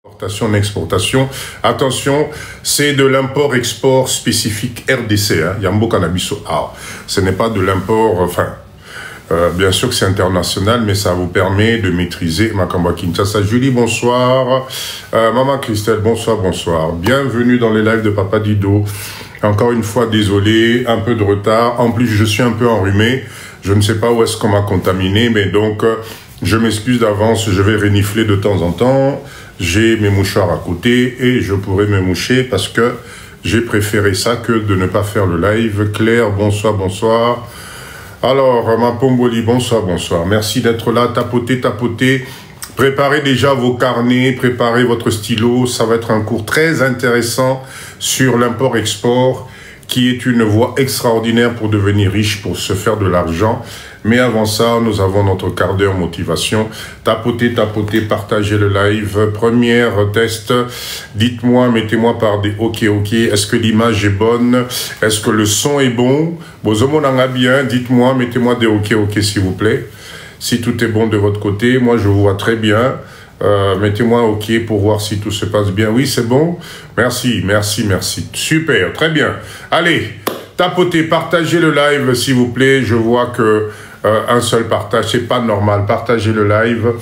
Importation, exportation. Attention, c'est de l'import-export spécifique RDC. Yambo Cannabiso A. Ce n'est pas de l'import, bien sûr que c'est international, mais ça vous permet de maîtriser Makamba Kinshasa. Julie, bonsoir. Maman Christelle, bonsoir, bonsoir. Bienvenue dans les lives de Papa Dido. Encore une fois, désolé, un peu de retard. En plus, je suis un peu enrhumé. Je ne sais pas où est-ce qu'on m'a contaminé, mais donc, je m'excuse d'avance. Je vais renifler de temps en temps. J'ai mes mouchoirs à côté et je pourrais me moucher parce que j'ai préféré ça que de ne pas faire le live. Claire, bonsoir, bonsoir. Alors, ma Pomboli, bonsoir, bonsoir. Merci d'être là. Tapotez, tapotez. Préparez déjà vos carnets, préparez votre stylo. Ça va être un cours très intéressant sur l'import-export qui est une voie extraordinaire pour devenir riche, pour se faire de l'argent. Mais avant ça, nous avons notre quart d'heure motivation. Tapotez, tapotez, partagez le live. Première test. Dites-moi, mettez-moi par des OK, OK. Est-ce que l'image est bonne? Est-ce que le son est bon? Bozomo nanga bien. Dites-moi, mettez-moi des OK, OK, s'il vous plaît. Si tout est bon de votre côté, moi je vous vois très bien. Mettez-moi OK pour voir si tout se passe bien. Oui, c'est bon? Merci, merci, merci. Super, très bien. Allez, tapotez, partagez le live, s'il vous plaît. Je vois que un seul partage, c'est pas normal. Partagez le live.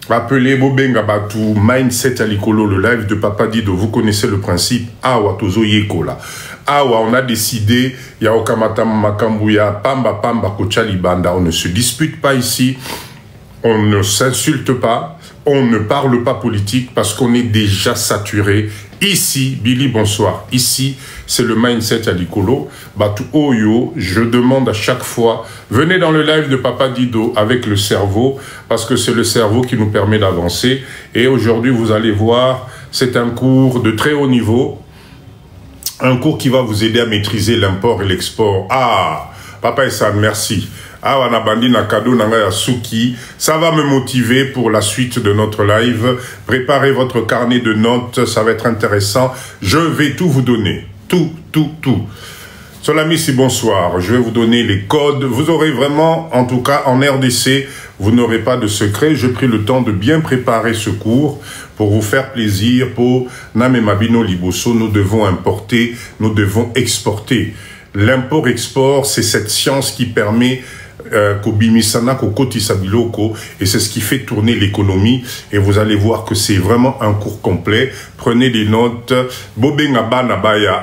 Appelez Bobenga Batou, Mindset Alikolo, le live de Papa Dido. Vous connaissez le principe. Awa Tozo Yekola. Awa, on a décidé, Yaokamata Makambuya, Pamba Pamba Kochalibanda. On ne se dispute pas ici. On ne s'insulte pas. On ne parle pas politique parce qu'on est déjà saturé. Ici, Billy, bonsoir. Ici, c'est le Mindset Alikolo. Batou Oyo, je demande à chaque fois, venez dans le live de Papa Dido avec le cerveau, parce que c'est le cerveau qui nous permet d'avancer. Et aujourd'hui, vous allez voir, c'est un cours de très haut niveau. Un cours qui va vous aider à maîtriser l'import et l'export. Ah, Papa Essan, merci. Ah, Wanabandi Nakado Nanga Suki, ça va me motiver pour la suite de notre live. Préparez votre carnet de notes, ça va être intéressant. Je vais tout vous donner. Tout. Solamissi, bonsoir. Je vais vous donner les codes. Vous aurez vraiment, en tout cas en RDC, vous n'aurez pas de secret. J'ai pris le temps de bien préparer ce cours pour vous faire plaisir. Pour Name Mabino Liboso, nous devons importer, nous devons exporter. L'import-export, c'est cette science qui permet et c'est ce qui fait tourner l'économie. Et vous allez voir que c'est vraiment un cours complet. Prenez des notes.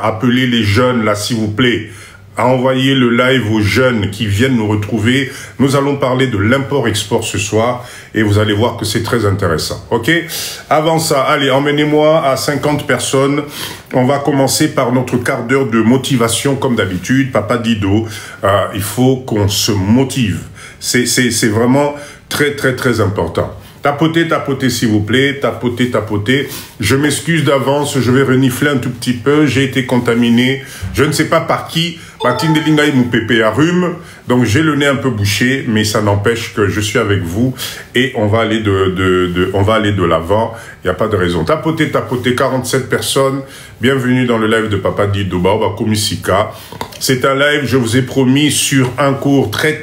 Appelez les jeunes là, s'il vous plaît, à envoyer le live aux jeunes qui viennent nous retrouver. Nous allons parler de l'import-export ce soir et vous allez voir que c'est très intéressant. Ok? Avant ça, allez, emmenez-moi à 50 personnes. On va commencer par notre quart d'heure de motivation comme d'habitude. Papa Dido, il faut qu'on se motive. C'est vraiment très important. Tapotez, tapotez s'il vous plaît, tapotez, tapotez. Je m'excuse d'avance, je vais renifler un tout petit peu. J'ai été contaminé, je ne sais pas par qui. Mathilde Lingaï mou pépé à rhume, donc j'ai le nez un peu bouché, mais ça n'empêche que je suis avec vous et on va aller de l'avant. Il n'y a pas de raison. Tapotez, tapotez, 47 personnes. Bienvenue dans le live de Papa Dido Baoba Komisika. C'est un live, je vous ai promis, sur un cours très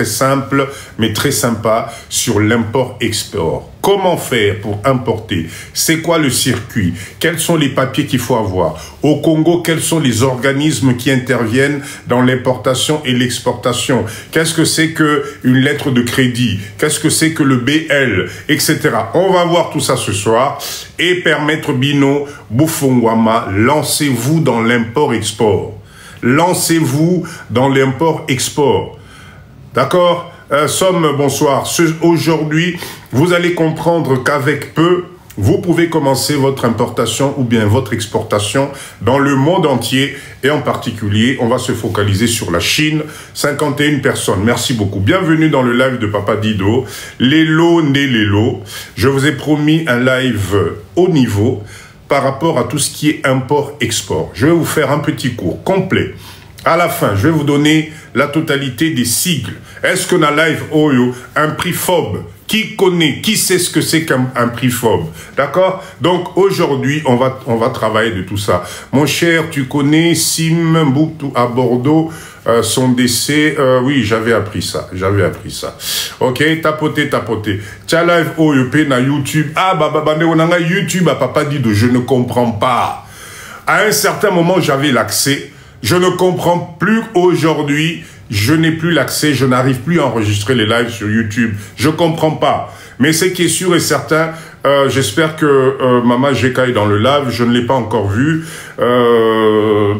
simple, mais très sympa, sur l'import-export. Comment faire pour importer? C'est quoi le circuit? Quels sont les papiers qu'il faut avoir? Au Congo, quels sont les organismes qui interviennent dans l'importation et l'exportation? Qu'est-ce que c'est qu'une lettre de crédit? Qu'est-ce que c'est que le BL? Etc. On va voir tout ça ce soir. Et permettre Bino, Boufongwama, lancez-vous dans l'import-export. Lancez-vous dans l'import-export. D'accord? Somme, bonsoir. Aujourd'hui, vous allez comprendre qu'avec peu, vous pouvez commencer votre importation ou bien votre exportation dans le monde entier. Et en particulier, on va se focaliser sur la Chine. 51 personnes. Merci beaucoup. Bienvenue dans le live de Papa Dido. Lélo, né Lélo. Je vous ai promis un live haut niveau par rapport à tout ce qui est import-export. Je vais vous faire un petit cours complet. À la fin, je vais vous donner la totalité des sigles. Est-ce qu'on a live Oyo, un prix FOB? Qui connaît, qui sait ce que c'est qu'un prix FOB? D'accord? Donc aujourd'hui, on va travailler de tout ça. Mon cher, tu connais Simbuktu à Bordeaux, son décès, oui, j'avais appris ça. Ok, tapoter. Tia live OEP na YouTube. Ah, YouTube, Papa Dido, je ne comprends pas. À un certain moment, j'avais l'accès. Je ne comprends plus aujourd'hui. Je n'ai plus l'accès. Je n'arrive plus à enregistrer les lives sur YouTube. Je comprends pas. Mais ce qui est sûr et certain, j'espère que Mama GK est dans le live. Je ne l'ai pas encore vu.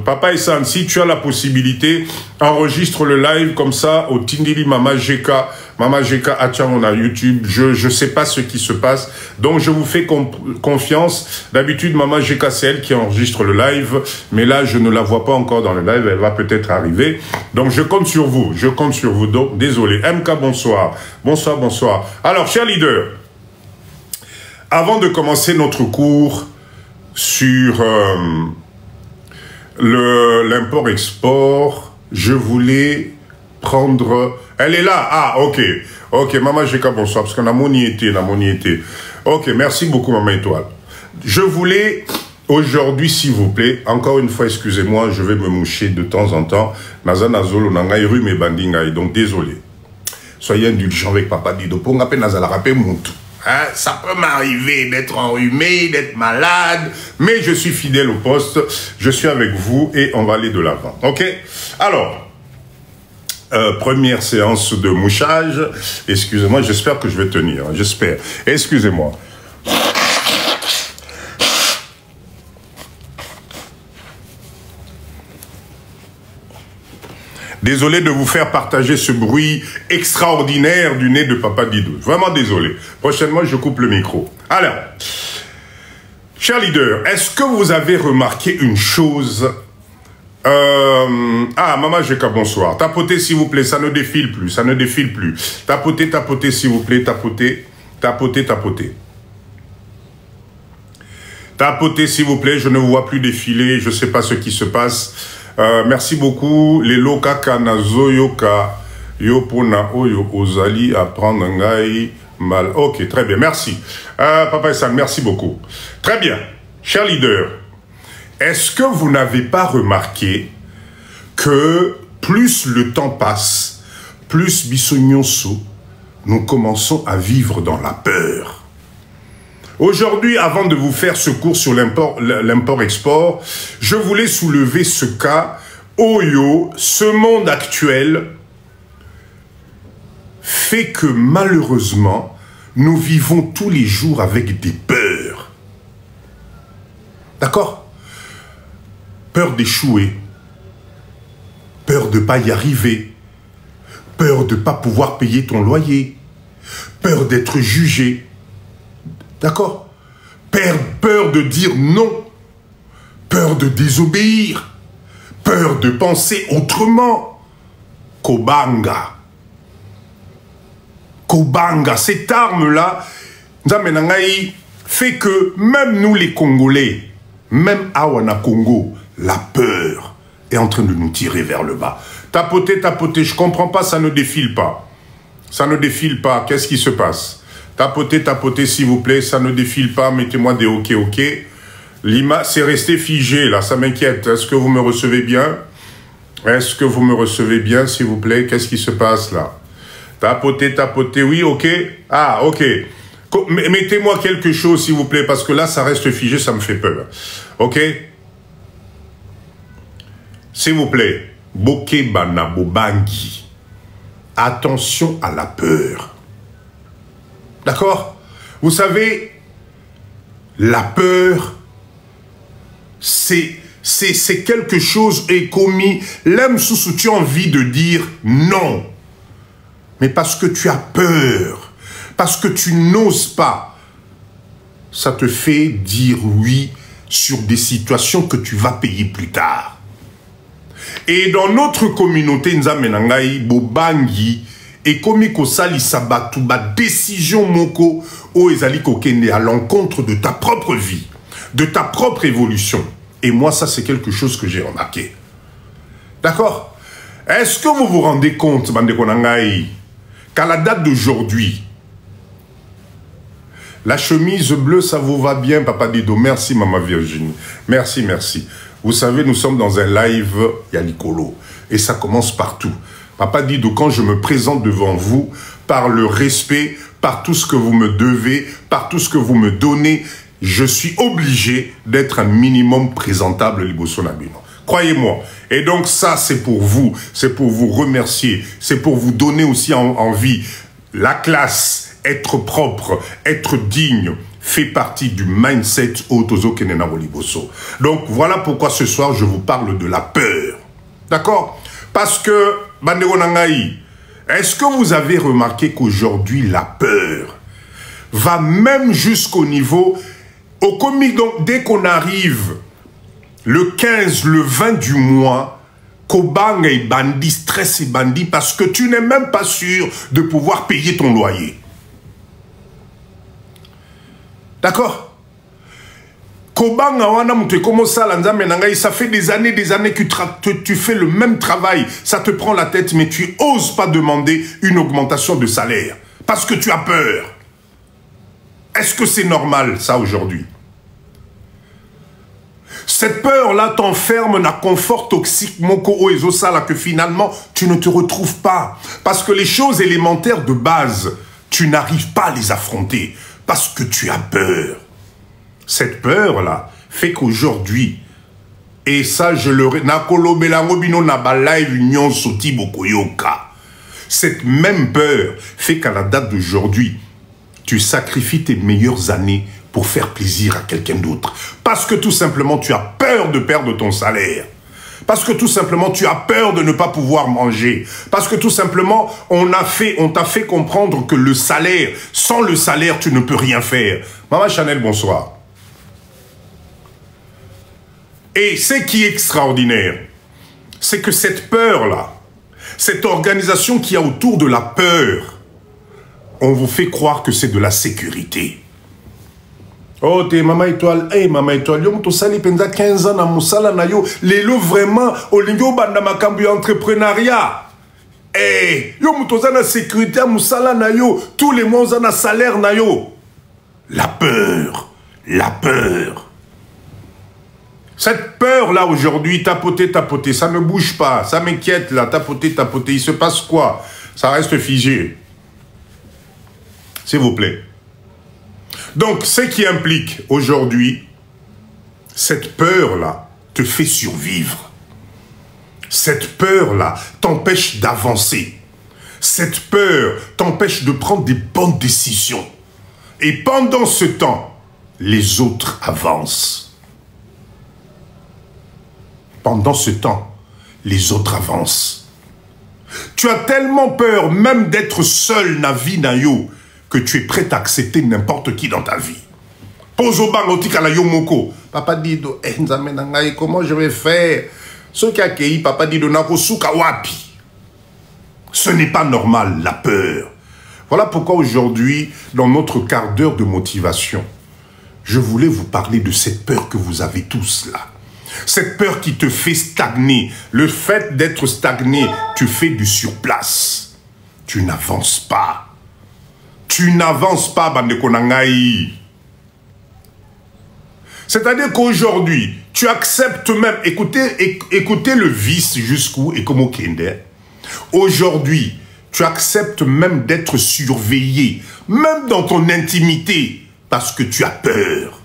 Papa Essan, si tu as la possibilité, enregistre le live comme ça au Tindili Mama GK. Mama GK on a YouTube. Je sais pas ce qui se passe. Donc je vous fais confiance. D'habitude, Mama GK, c'est elle qui enregistre le live. Mais là, je ne la vois pas encore dans le live. Elle va peut-être arriver. Donc je compte sur vous. Donc désolé. MK, bonsoir. Bonsoir. Alors, chers leaders, avant de commencer notre cours sur l'import-export, je voulais prendre... Elle est là. Ah, ok. Maman GK, bonsoir. Parce qu'on a mon été. Ok, merci beaucoup, Maman Étoile. Je voulais, aujourd'hui, s'il vous plaît, encore une fois, excusez-moi, je vais me moucher de temps en temps. Nazanazolo, nangai rue, mes bandingai. Donc, désolé. Soyez indulgents avec Papa Dido. Pour m'appeler Nazalarape Moutou. Hein, ça peut m'arriver d'être enrhumé, d'être malade, mais je suis fidèle au poste. Je suis avec vous et on va aller de l'avant. Ok? Alors, première séance de mouchage. Excusez-moi, j'espère que je vais tenir. J'espère. Excusez-moi. Désolé de vous faire partager ce bruit extraordinaire du nez de Papa Dido. Vraiment désolé. Prochainement, je coupe le micro. Alors, chers leaders, est-ce que vous avez remarqué une chose? Ah, Maman GK, bonsoir. Tapotez, s'il vous plaît, ça ne défile plus. Tapotez, s'il vous plaît, tapotez. Tapotez, s'il vous plaît, je ne vous vois plus défiler, je ne sais pas ce qui se passe. Merci beaucoup. Les loka kanazoyoka yopona oyo ozali apprendre ngai mal. Ok, très bien, merci. Papa Essan, merci beaucoup. Très bien. Chers leaders, est-ce que vous n'avez pas remarqué que plus le temps passe, plus Bissonyonso, nous commençons à vivre dans la peur? Aujourd'hui, avant de vous faire ce cours sur l'import-export, je voulais soulever ce cas. Oyo, ce monde actuel fait que malheureusement, nous vivons tous les jours avec des peurs. D'accord? Peur d'échouer, peur de ne pas y arriver, peur de ne pas pouvoir payer ton loyer, peur d'être jugé. D'accord? Peur de dire non, peur de désobéir, peur de penser autrement. Kobanga, cette arme-là, fait que même nous les Congolais, même Awana Congo, la peur est en train de nous tirer vers le bas. Tapotez, je comprends pas, ça ne défile pas. Qu'est-ce qui se passe? Tapotez, s'il vous plaît, ça ne défile pas, mettez-moi des ok. L'image, c'est resté figé, là, ça m'inquiète. Est-ce que vous me recevez bien? S'il vous plaît? Qu'est-ce qui se passe, là? Tapotez, oui, ok. Ah, ok. Mettez-moi quelque chose, s'il vous plaît, parce que là, ça reste figé, ça me fait peur. Ok? S'il vous plaît, Boke Bana Bobangi. Attention à la peur. D'accord? Vous savez, la peur, c'est quelque chose et commis. L'âme sous tu as envie de dire non. Mais parce que tu as peur, parce que tu n'oses pas, ça te fait dire oui sur des situations que tu vas payer plus tard. Et dans notre communauté, Nzamenangai, Bobangi, et comme kosali sabatu ba décision moko o ezali kokende à l'encontre de ta propre vie, de ta propre évolution. Et moi, ça, c'est quelque chose que j'ai remarqué. D'accord? Est-ce que vous vous rendez compte, Bandekonangai, qu'à la date d'aujourd'hui, la chemise bleue, ça vous va bien, Papa Dido? Merci, Maman Virginie. Merci. Vous savez, nous sommes dans un live Yalikolo. Et ça commence partout. Papa dit, donc quand je me présente devant vous, par le respect, par tout ce que vous me devez, par tout ce que vous me donnez, je suis obligé d'être un minimum présentable liboso na bino. Croyez-moi. Et donc ça, c'est pour vous remercier, c'est pour vous donner aussi envie. La classe, être propre, être digne, fait partie du mindset Otozo Kenena Liboso. Donc voilà pourquoi ce soir, je vous parle de la peur. D'accord? Parce que, Bandego Nangaï, est-ce que vous avez remarqué qu'aujourd'hui, la peur va même jusqu'au niveau, au comique, donc dès qu'on arrive le 15, le 20 du mois, Kobang et bandit, stress et bandit, parce que tu n'es même pas sûr de pouvoir payer ton loyer. D'accord? Kobang, ça fait des années que tu fais le même travail, ça te prend la tête, mais tu n'oses pas demander une augmentation de salaire, parce que tu as peur. Est-ce que c'est normal, ça, aujourd'hui? Cette peur-là t'enferme dans un confort toxique, moko ezo sala, que finalement, tu ne te retrouves pas. Parce que les choses élémentaires de base, tu n'arrives pas à les affronter. Parce que tu as peur. Cette peur-là fait qu'aujourd'hui, et ça, je le... Cette même peur fait qu'à la date d'aujourd'hui, tu sacrifies tes meilleures années pour faire plaisir à quelqu'un d'autre. Parce que tout simplement, tu as peur de perdre ton salaire. Parce que tout simplement, tu as peur de ne pas pouvoir manger. Parce que tout simplement, on t'a fait comprendre que le salaire, sans le salaire, tu ne peux rien faire. Maman Chanel, bonsoir. Et ce qui est extraordinaire, c'est que cette peur-là, cette organisation qui a autour de la peur, on vous fait croire que c'est de la sécurité. Oh, t'es maman étoile, hey maman étoile, yo m'to sali penza 15 ans na musala na yo, lelo vraiment, au lingo banda makambu entrepreneuriat. Hey, yo m'to na sécurité à musala na yo, tous les mois on a salaire na yo. La peur, la peur. Cette peur-là aujourd'hui, tapoter, ça ne bouge pas, ça m'inquiète là, tapoter, il se passe quoi? Ça reste figé. S'il vous plaît. Donc, ce qui implique aujourd'hui, cette peur-là te fait survivre. Cette peur-là t'empêche d'avancer. Cette peur t'empêche de prendre des bonnes décisions. Et pendant ce temps, les autres avancent. Pendant ce temps, les autres avancent. Tu as tellement peur même d'être seul na vie na yo, que tu es prêt à accepter n'importe qui dans ta vie. Pozo bangotika la yomoko. Papa dit, comment je vais faire? Ce qui a accueilli, papa dit, wapi. Ce n'est pas normal, la peur. Voilà pourquoi aujourd'hui, dans notre quart d'heure de motivation, je voulais vous parler de cette peur que vous avez tous là. Cette peur qui te fait stagner. Le fait d'être stagné, tu fais du surplace. Tu n'avances pas. Tu n'avances pas, Bandeko Nangaï. C'est-à-dire qu'aujourd'hui, tu acceptes même, écoutez le vice jusqu'où et comment Kende. Aujourd'hui, tu acceptes même d'être surveillé, même dans ton intimité, parce que tu as peur.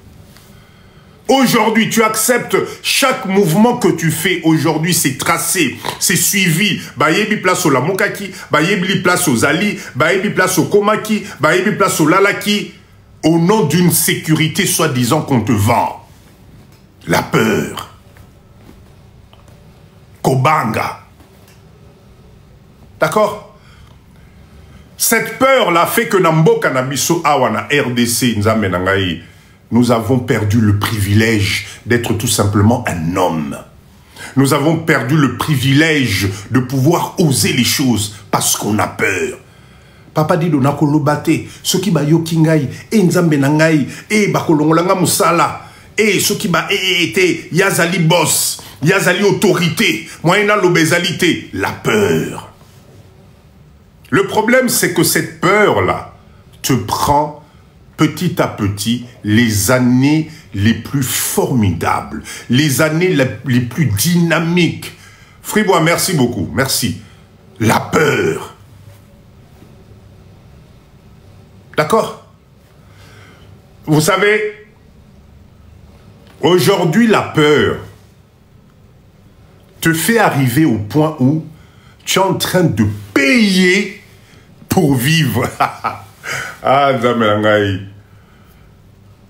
Aujourd'hui, tu acceptes chaque mouvement que tu fais. Aujourd'hui, c'est tracé, c'est suivi. Bayebi place au Lamokaki, Bayebi place aux Ali, Bayebi place au Komaki, Bayebi place au Lalaki. Au nom d'une sécurité soi-disant qu'on te vend. La peur. Kobanga. D'accord? Cette peur-là fait que Nambo Kanabiso Awana RDC Nzamenangaï, nous avons perdu le privilège d'être tout simplement un homme. Nous avons perdu le privilège de pouvoir oser les choses parce qu'on a peur. Papa dit donako lobate, ce qui ba yokingai, et nzambe nangai, et bakolongolanga musala, et ce qui ba été yazali boss, yazali autorité, moyena l'obésalité, la peur. Le problème, c'est que cette peur-là te prend petit à petit les années les plus formidables, les années les plus dynamiques. Fribois, merci beaucoup. Merci. La peur. D'accord? Vous savez, aujourd'hui, la peur te fait arriver au point où tu es en train de payer pour vivre. Ah,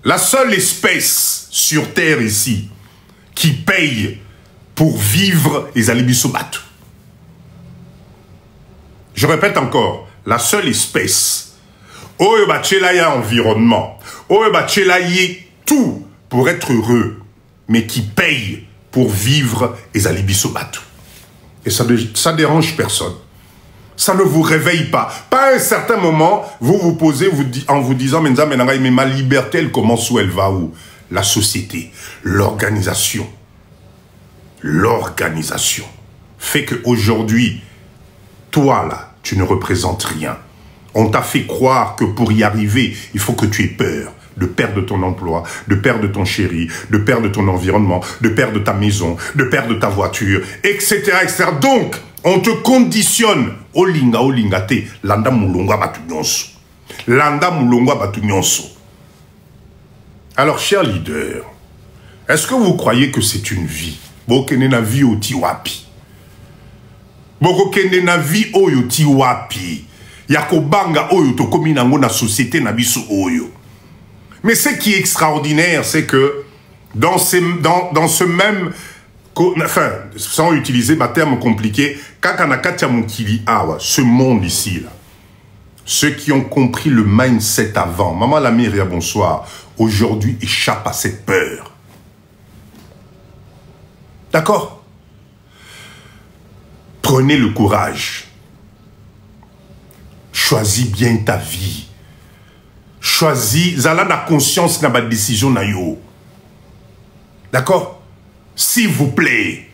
la seule espèce sur Terre ici qui paye pour vivre les alibisobatu. Je répète encore, la seule espèce. Oyo bachela ya environnement. Oyo bachela yi tout pour être heureux, mais qui paye pour vivre les alibisobatu. Et ça dérange personne. Ça ne vous réveille pas. Pas à un certain moment, vous vous posez en vous disant, mais ma liberté, elle commence où, elle va où? La société, l'organisation. L'organisation fait qu'aujourd'hui, toi là, tu ne représentes rien. On t'a fait croire que pour y arriver, il faut que tu aies peur de perdre ton emploi, de perdre ton chéri, de perdre ton environnement, de perdre ta maison, de perdre ta voiture, etc. etc. Donc, on te conditionne. Olinga te, landa mulongwa batu nyonso. Landa mulongwa batu nyonso. Alors, chers leaders, est-ce que vous croyez que c'est une vie? Bokene na vie oti wapi. Bokene na vie oyo ti wapi. Yakobanga oyo to komi nango na société na biso oyo. Mais ce qui est extraordinaire, c'est que dans ce même... Enfin, sans utiliser ma terme compliqué, ce monde ici, là, ceux qui ont compris le mindset avant, Maman Lamiria, bonsoir, aujourd'hui échappent à cette peur. D'accord? Prenez le courage. Choisis bien ta vie. Choisis, zala na conscience na ba décision na yo. D'accord? S'il vous plaît.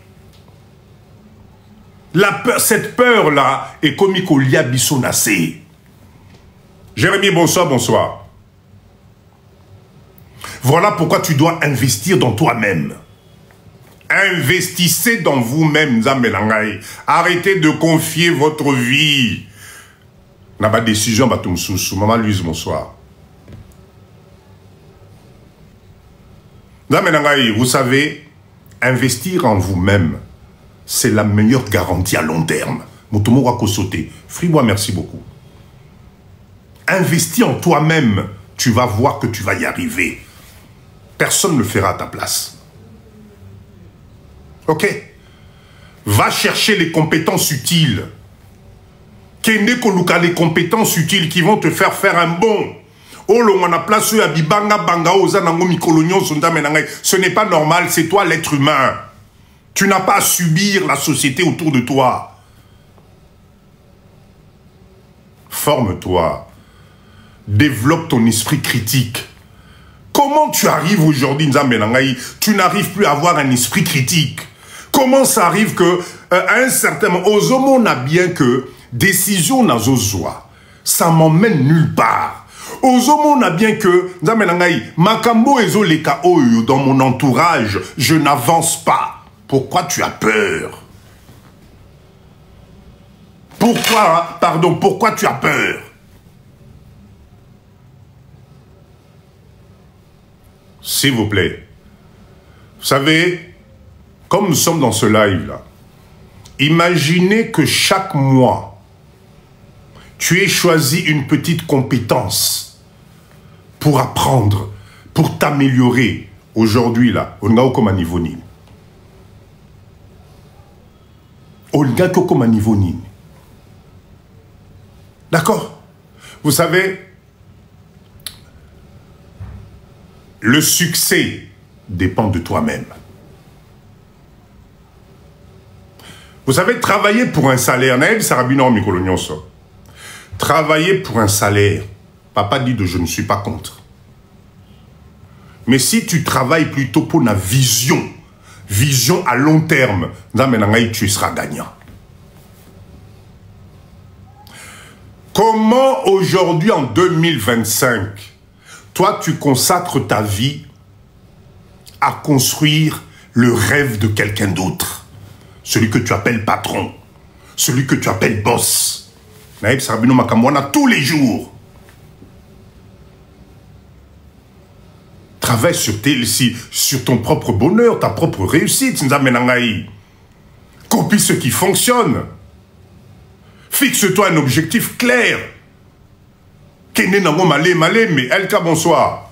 La peur, cette peur-là est comme Ikolia Bissonacé. Jérémie, bonsoir, bonsoir. Voilà pourquoi tu dois investir dans toi-même. Investissez dans vous-même, Nzambelangai. Arrêtez de confier votre vie. N'a pas de décision, Maman Louise, bonsoir. Nzambelangai, vous savez, investir en vous-même, c'est la meilleure garantie à long terme. Motomo Wakosote, Fribois, merci beaucoup. Investis en toi-même, tu vas voir que tu vas y arriver. Personne ne le fera à ta place. Ok? Va chercher les compétences utiles. Kende Koluka, les compétences utiles qui vont te faire un bond. Ce n'est pas normal, c'est toi l'être humain. Tu n'as pas à subir la société autour de toi. Forme-toi. Développe ton esprit critique. Comment tu arrives aujourd'hui, tu n'arrives plus à avoir un esprit critique? Comment ça arrive que, à un certain moment, on a bien que décision n'a ça m'emmène nulle part. On a bien que, Makambo ezoleka oyo dans mon entourage, je n'avance pas. Pourquoi tu as peur? Pourquoi, pardon, pourquoi tu as peur? S'il vous plaît. Vous savez, comme nous sommes dans ce live-là, imaginez que chaque mois, tu aies choisi une petite compétence pour apprendre, pour t'améliorer. Aujourd'hui, là, on a comme un niveau nil. On a comme un niveau nil. D'accord? Vous savez, le succès dépend de toi-même. Vous savez, travailler pour un salaire, travailler pour un salaire, papa dit de je ne suis pas contre. Mais si tu travailles plutôt pour la vision à long terme, tu seras gagnant. Comment aujourd'hui, en 2025, toi, tu consacres ta vie à construire le rêve de quelqu'un d'autre? celui que tu appelles patron, celui que tu appelles boss. Naïb Sarabino Makamwana tous les jours. Travaille sur ton propre bonheur, ta propre réussite. Copie ce qui fonctionne. Fixe-toi un objectif clair. Kende nango malembe, Elka bonsoir.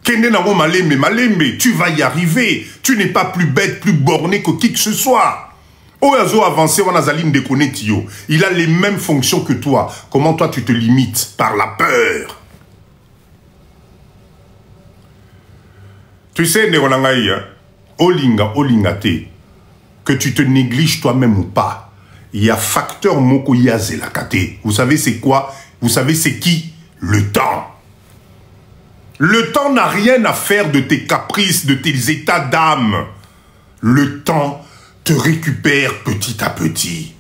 Kende nango malembe, tu vas y arriver. Tu n'es pas plus bête, plus borné que qui que ce soit. Oyazo avancé, il a les mêmes fonctions que toi. Comment toi tu te limites? Par la peur. Tu sais, Néolangaï, olinga te, que tu te négliges toi-même ou pas, il y a facteur moko yazelakate. Vous savez c'est quoi? Vous savez c'est qui? Le temps. Le temps n'a rien à faire de tes caprices, de tes états d'âme. Le temps te récupère petit à petit.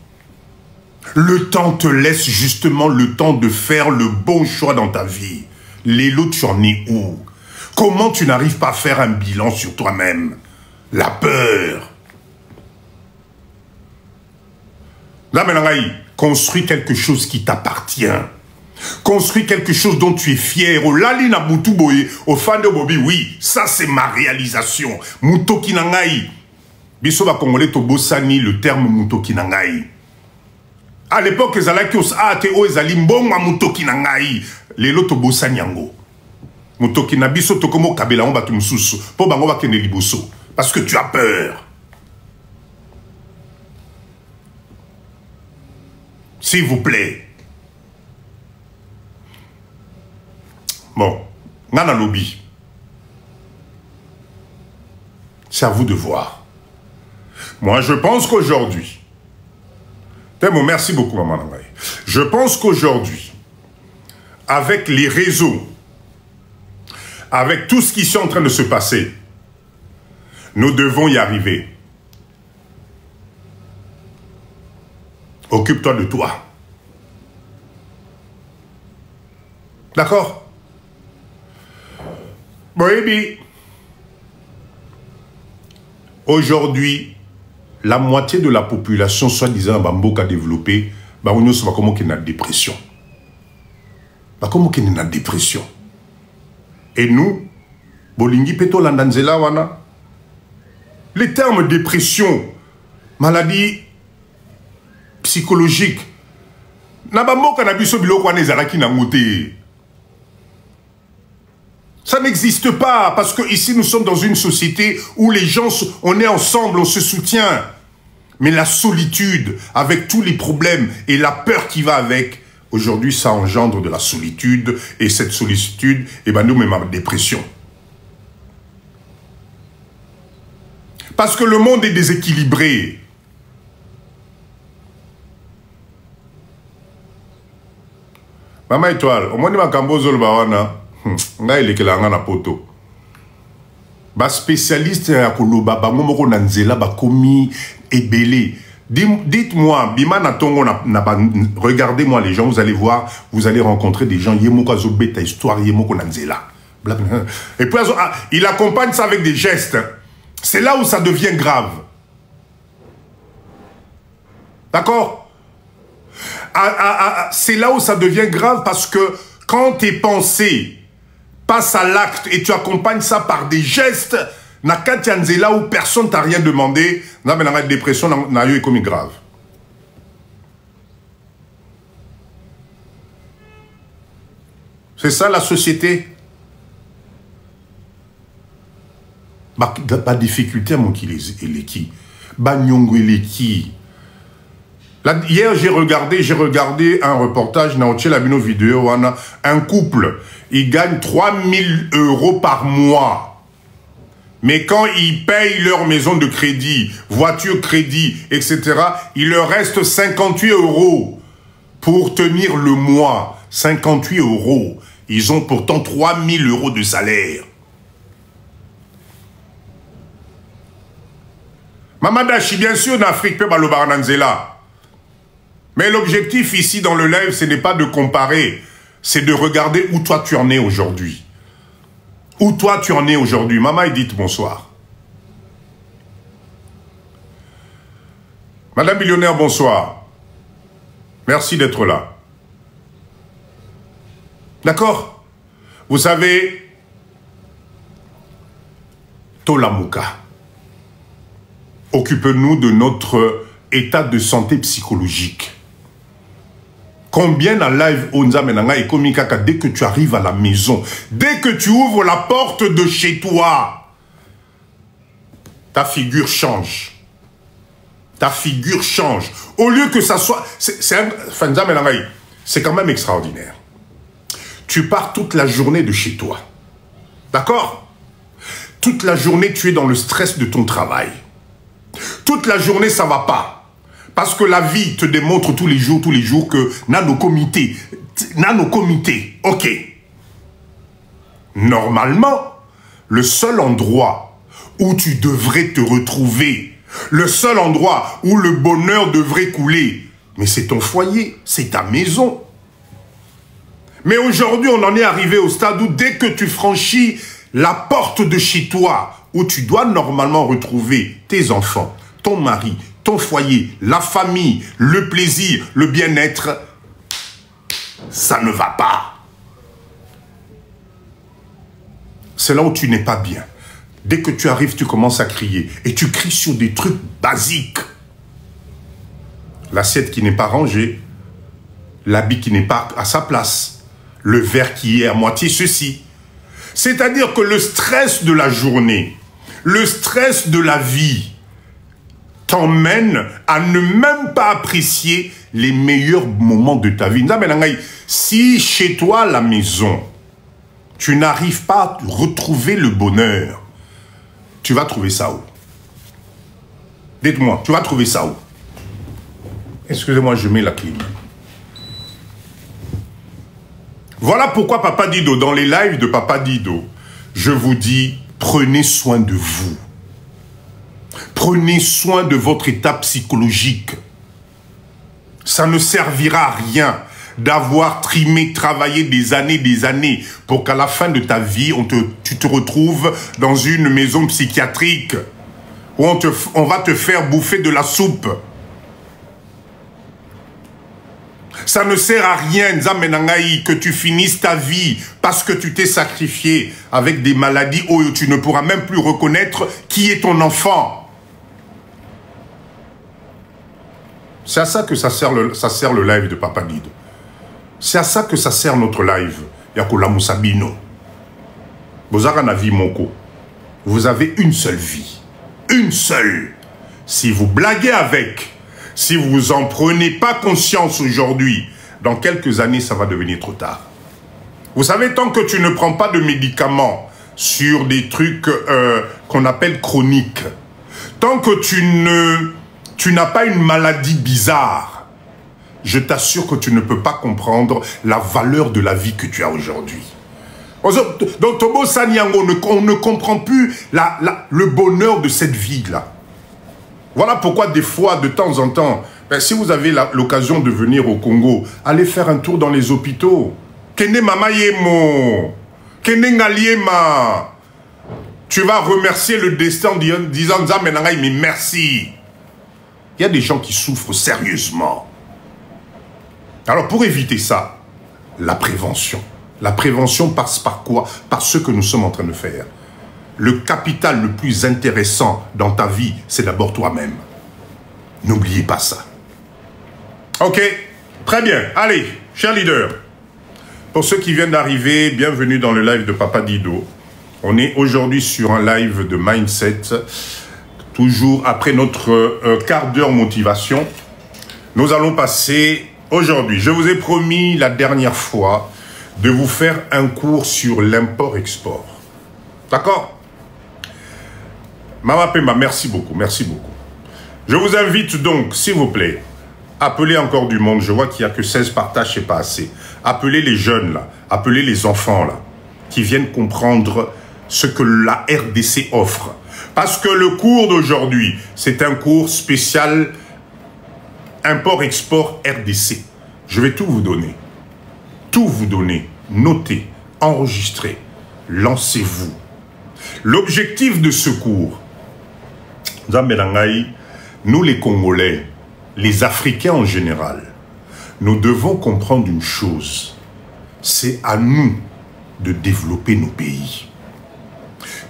Le temps te laisse justement le temps de faire le bon choix dans ta vie. Les lots, tu en es où? Comment tu n'arrives pas à faire un bilan sur toi-même? La peur. Là, maintenant, construis quelque chose qui t'appartient. Construis quelque chose dont tu es fier. Au Lalina Boutouboye, au fan de Bobby, oui, ça c'est ma réalisation. Mutoki Nangai. Biso va congolais to bossani le terme Mutoki Nangai. À l'époque, les Alakios ATO, les Alimbonga Mutoki Nangai. Les loto bossani yango. Mutoki na biso tokomo kabela on batu mususu po bango bakende liboso parce que tu as peur. S'il vous plaît. Bon, nana lobby. C'est à vous de voir. Moi, je pense qu'aujourd'hui, merci beaucoup, maman Nangaï. Je pense qu'aujourd'hui, avec les réseaux, avec tout ce qui est en train de se passer, nous devons y arriver. Occupe-toi de toi. D'accord? Baby. Aujourd'hui, la moitié de la population, soi-disant, Bamboka développée, on se voit comment qu'il y a une dépression. Comment qu'il y a une dépression. Et nous, Bolingi Peto Landanzela wana, les termes dépression, maladie psychologique, ça n'existe pas parce que ici nous sommes dans une société où les gens, on est ensemble, on se soutient. Mais la solitude, avec tous les problèmes et la peur qui va avec, aujourd'hui, ça engendre de la solitude, et cette solitude, nous met ma dépression. Parce que le monde est déséquilibré. Maman Étoile, au moins, il y a poto. Ba spécialiste ya koloba ba momoko na nzela ba komi ebele. Dites-moi, Bima Natongo, regardez-moi les gens, vous allez voir, vous allez rencontrer des gens, Yemoko Zobeta, histoire, Yemoko Nanzela. Et puis, il accompagne ça avec des gestes. C'est là où ça devient grave. D'accord? C'est là où ça devient grave parce que quand tes pensées passent à l'acte et tu accompagnes ça par des gestes, là où personne t'a rien demandé, la dépression n'a eu comme grave. C'est ça la société. Ba difficulté mon qui les qui. Ba nyongo les qui. Hier j'ai regardé un reportage dans la vidéo, un couple, il gagne 3000 € par mois. Mais quand ils payent leur maison de crédit, voiture crédit, etc., il leur reste 58 € pour tenir le mois. 58 €. Ils ont pourtant 3000 € de salaire. Mamadashi, bien sûr, en Afrique, peut le barananzela. Mais l'objectif ici dans le live, ce n'est pas de comparer, c'est de regarder où toi tu en es aujourd'hui. Où toi tu en es aujourd'hui. Maman Edith, bonsoir. Madame Millionnaire, bonsoir. Merci d'être là. D'accord? Vous savez, Tolamuka, occupe-nous de notre état de santé psychologique. Combien en live Onza Menanga et Komikaka, dès que tu arrives à la maison, dès que tu ouvres la porte de chez toi, ta figure change. Ta figure change. Au lieu que ça soit... C'est quand même extraordinaire. Tu pars toute la journée de chez toi. D'accord? Toute la journée, tu es dans le stress de ton travail. Toute la journée, ça ne va pas. Parce que la vie te démontre tous les jours que nos comités, ok. Normalement, le seul endroit où tu devrais te retrouver, le seul endroit où le bonheur devrait couler, mais c'est ton foyer, c'est ta maison. Mais aujourd'hui, on en est arrivé au stade où dès que tu franchis la porte de chez toi, où tu dois normalement retrouver tes enfants, ton mari, ton foyer, la famille, le plaisir, le bien-être, ça ne va pas. C'est là où tu n'es pas bien. Dès que tu arrives, tu commences à crier. Et tu cries sur des trucs basiques. L'assiette qui n'est pas rangée, l'habit qui n'est pas à sa place, le verre qui est à moitié ceci. C'est-à-dire que le stress de la journée, le stress de la vie, t'emmène à ne même pas apprécier les meilleurs moments de ta vie. Si chez toi, à la maison, tu n'arrives pas à retrouver le bonheur, tu vas trouver ça où? Dites-moi, tu vas trouver ça où? Excusez-moi, je mets la clim. Voilà pourquoi Papa Dido, dans les lives de Papa Dido, je vous dis, prenez soin de vous. Prenez soin de votre état psychologique. Ça ne servira à rien d'avoir trimé, travaillé des années pour qu'à la fin de ta vie, tu te retrouves dans une maison psychiatrique où on va te faire bouffer de la soupe. Ça ne sert à rien, Nzamenangaï, que tu finisses ta vie parce que tu t'es sacrifié avec des maladies où tu ne pourras même plus reconnaître qui est ton enfant. C'est à ça que ça sert le live de Papa Dido. C'est à ça que ça sert notre live. Yakola Moussabino. Bozara na vie moko. Vous avez une seule vie. Une seule. Si vous blaguez avec, si vous en prenez pas conscience aujourd'hui, dans quelques années, ça va devenir trop tard. Vous savez, tant que tu ne prends pas de médicaments sur des trucs qu'on appelle chroniques, tant que tu n'as pas une maladie bizarre, je t'assure que tu ne peux pas comprendre la valeur de la vie que tu as aujourd'hui. Dans Tobo Sanyango, on ne comprend plus le bonheur de cette vie-là. Voilà pourquoi des fois, de temps en temps, si vous avez l'occasion de venir au Congo, allez faire un tour dans les hôpitaux. Kene mama yemo, kene ngaliema. Tu vas remercier le destin en disant Nzamenangaï, mais merci. Il y a des gens qui souffrent sérieusement. Alors pour éviter ça, la prévention. La prévention passe par quoi? Par ce que nous sommes en train de faire. Le capital le plus intéressant dans ta vie, c'est d'abord toi-même. N'oubliez pas ça. Ok, très bien. Allez, chers leaders, pour ceux qui viennent d'arriver, bienvenue dans le live de Papa Dido. On est aujourd'hui sur un live de Mindset, toujours après notre quart d'heure motivation. Nous allons passer aujourd'hui, je vous ai promis la dernière fois de vous faire un cours sur l'import-export. D'accord? Mama Pemba, merci beaucoup, merci beaucoup. Je vous invite donc, s'il vous plaît, appelez encore du monde. Je vois qu'il n'y a que 16 partages, c'est pas assez. Appelez les jeunes là, appelez les enfants là, qui viennent comprendre ce que la RDC offre. Parce que le cours d'aujourd'hui, c'est un cours spécial import-export RDC. Je vais tout vous donner. Tout vous donner. Notez, enregistrez, lancez-vous. L'objectif de ce cours, nous les Congolais, les Africains en général, nous devons comprendre une chose. C'est à nous de développer nos pays.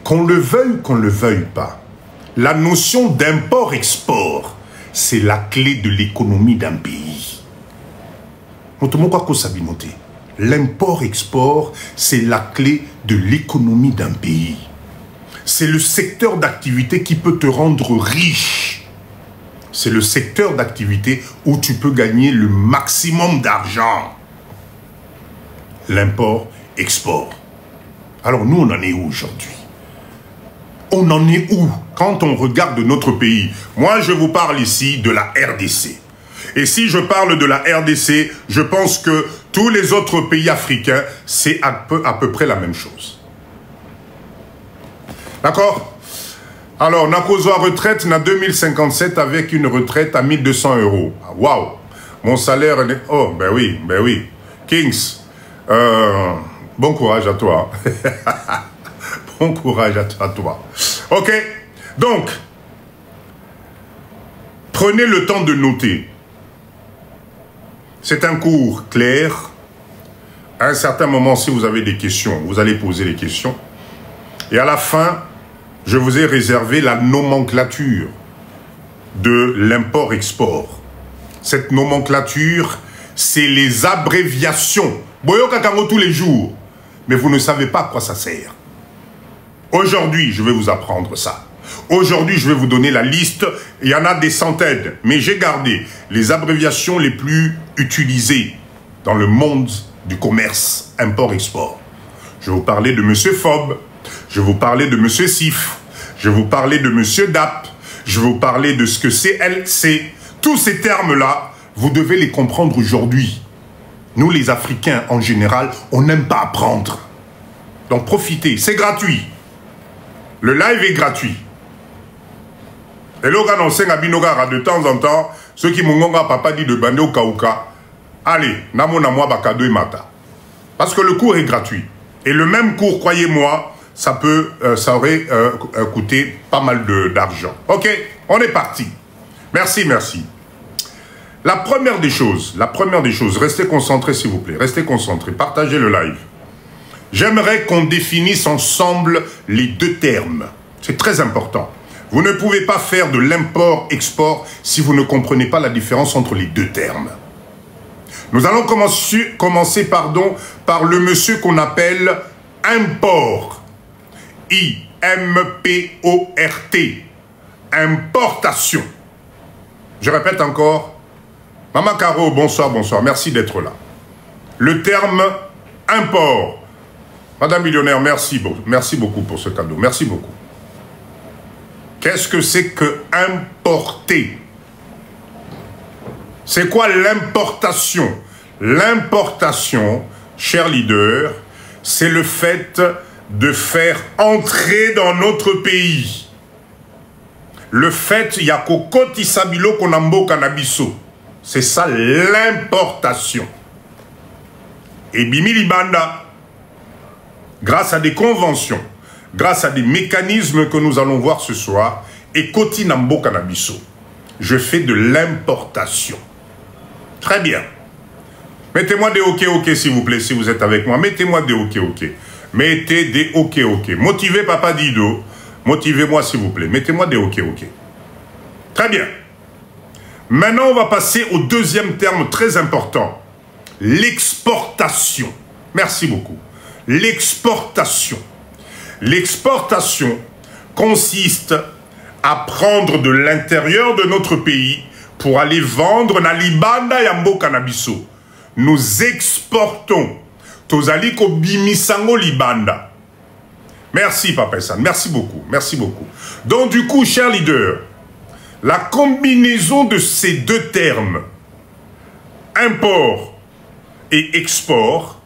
Qu'on le veuille pas, la notion d'import-export, c'est la clé de l'économie d'un pays. L'import-export, c'est la clé de l'économie d'un pays. C'est le secteur d'activité qui peut te rendre riche. C'est le secteur d'activité où tu peux gagner le maximum d'argent. L'import-export. Alors nous, on en est où aujourd'hui? On en est où quand on regarde notre pays? Moi, je vous parle ici de la RDC. Et si je parle de la RDC, je pense que tous les autres pays africains, c'est à peu près la même chose. D'accord? Alors, Nakozwa retraite na 2057 avec une retraite à 1200 €. Waouh! Mon salaire... Oh, ben oui. Kings, bon courage à toi. Bon courage à toi. Ok? Donc, prenez le temps de noter. C'est un cours clair. À un certain moment, si vous avez des questions, vous allez poser les questions. Et à la fin, je vous ai réservé la nomenclature de l'import-export. Cette nomenclature, c'est les abréviations. Boyo Kakango tous les jours. Mais vous ne savez pas à quoi ça sert. Aujourd'hui, je vais vous apprendre ça. Aujourd'hui, je vais vous donner la liste. Il y en a des centaines. Mais j'ai gardé les abréviations les plus utilisées dans le monde du commerce import-export. Je vais vous parler de M. Fob. Je vais vous parler de M. Sif. Je vais vous parler de M. DAP. Je vais vous parler de ce que c'est LC. Tous ces termes-là, vous devez les comprendre aujourd'hui. Nous, les Africains, en général, on n'aime pas apprendre. Donc, profitez. C'est gratuit. Le live est gratuit. Et là, on sait de temps en temps, ceux qui m'ont papa dit de bander au Kauka, allez, namo na moi bakado et mata. Parce que le cours est gratuit. Et le même cours, croyez-moi, ça aurait coûté pas mal d'argent. Ok, on est parti. Merci. La première des choses, restez concentrés s'il vous plaît, restez concentrés, partagez le live. J'aimerais qu'on définisse ensemble les deux termes. C'est très important. Vous ne pouvez pas faire de l'import-export si vous ne comprenez pas la différence entre les deux termes. Nous allons commencer par le monsieur qu'on appelle import. I-M-P-O-R-T. Importation. Je répète encore. Maman Caro, bonsoir. Merci d'être là. Le terme import. Madame Millionnaire, merci beaucoup pour ce cadeau. Merci beaucoup. Qu'est-ce que c'est que importer? C'est quoi l'importation? L'importation, cher leader, c'est le fait de faire entrer dans notre pays. Le fait, il y a kokoti sabilo konambo kanabiso. C'est ça l'importation. Et Bimili Banda, grâce à des conventions, grâce à des mécanismes que nous allons voir ce soir, et Koti Nambo Kanabiso, je fais de l'importation. Très bien. Mettez-moi des OK s'il vous plaît, si vous êtes avec moi. Mettez-moi des OK. Mettez des OK. Motivez Papa Dido. Motivez-moi s'il vous plaît. Mettez-moi des OK. Très bien. Maintenant, on va passer au deuxième terme très important. L'exportation. Merci beaucoup. L'exportation. L'exportation consiste à prendre de l'intérieur de notre pays pour aller vendre na libanda yambo kanabiso. Nous exportons. Tozaliko bimisango libanda. Merci Papa Essan, merci beaucoup. Donc du coup, cher leader, la combinaison de ces deux termes, import et export,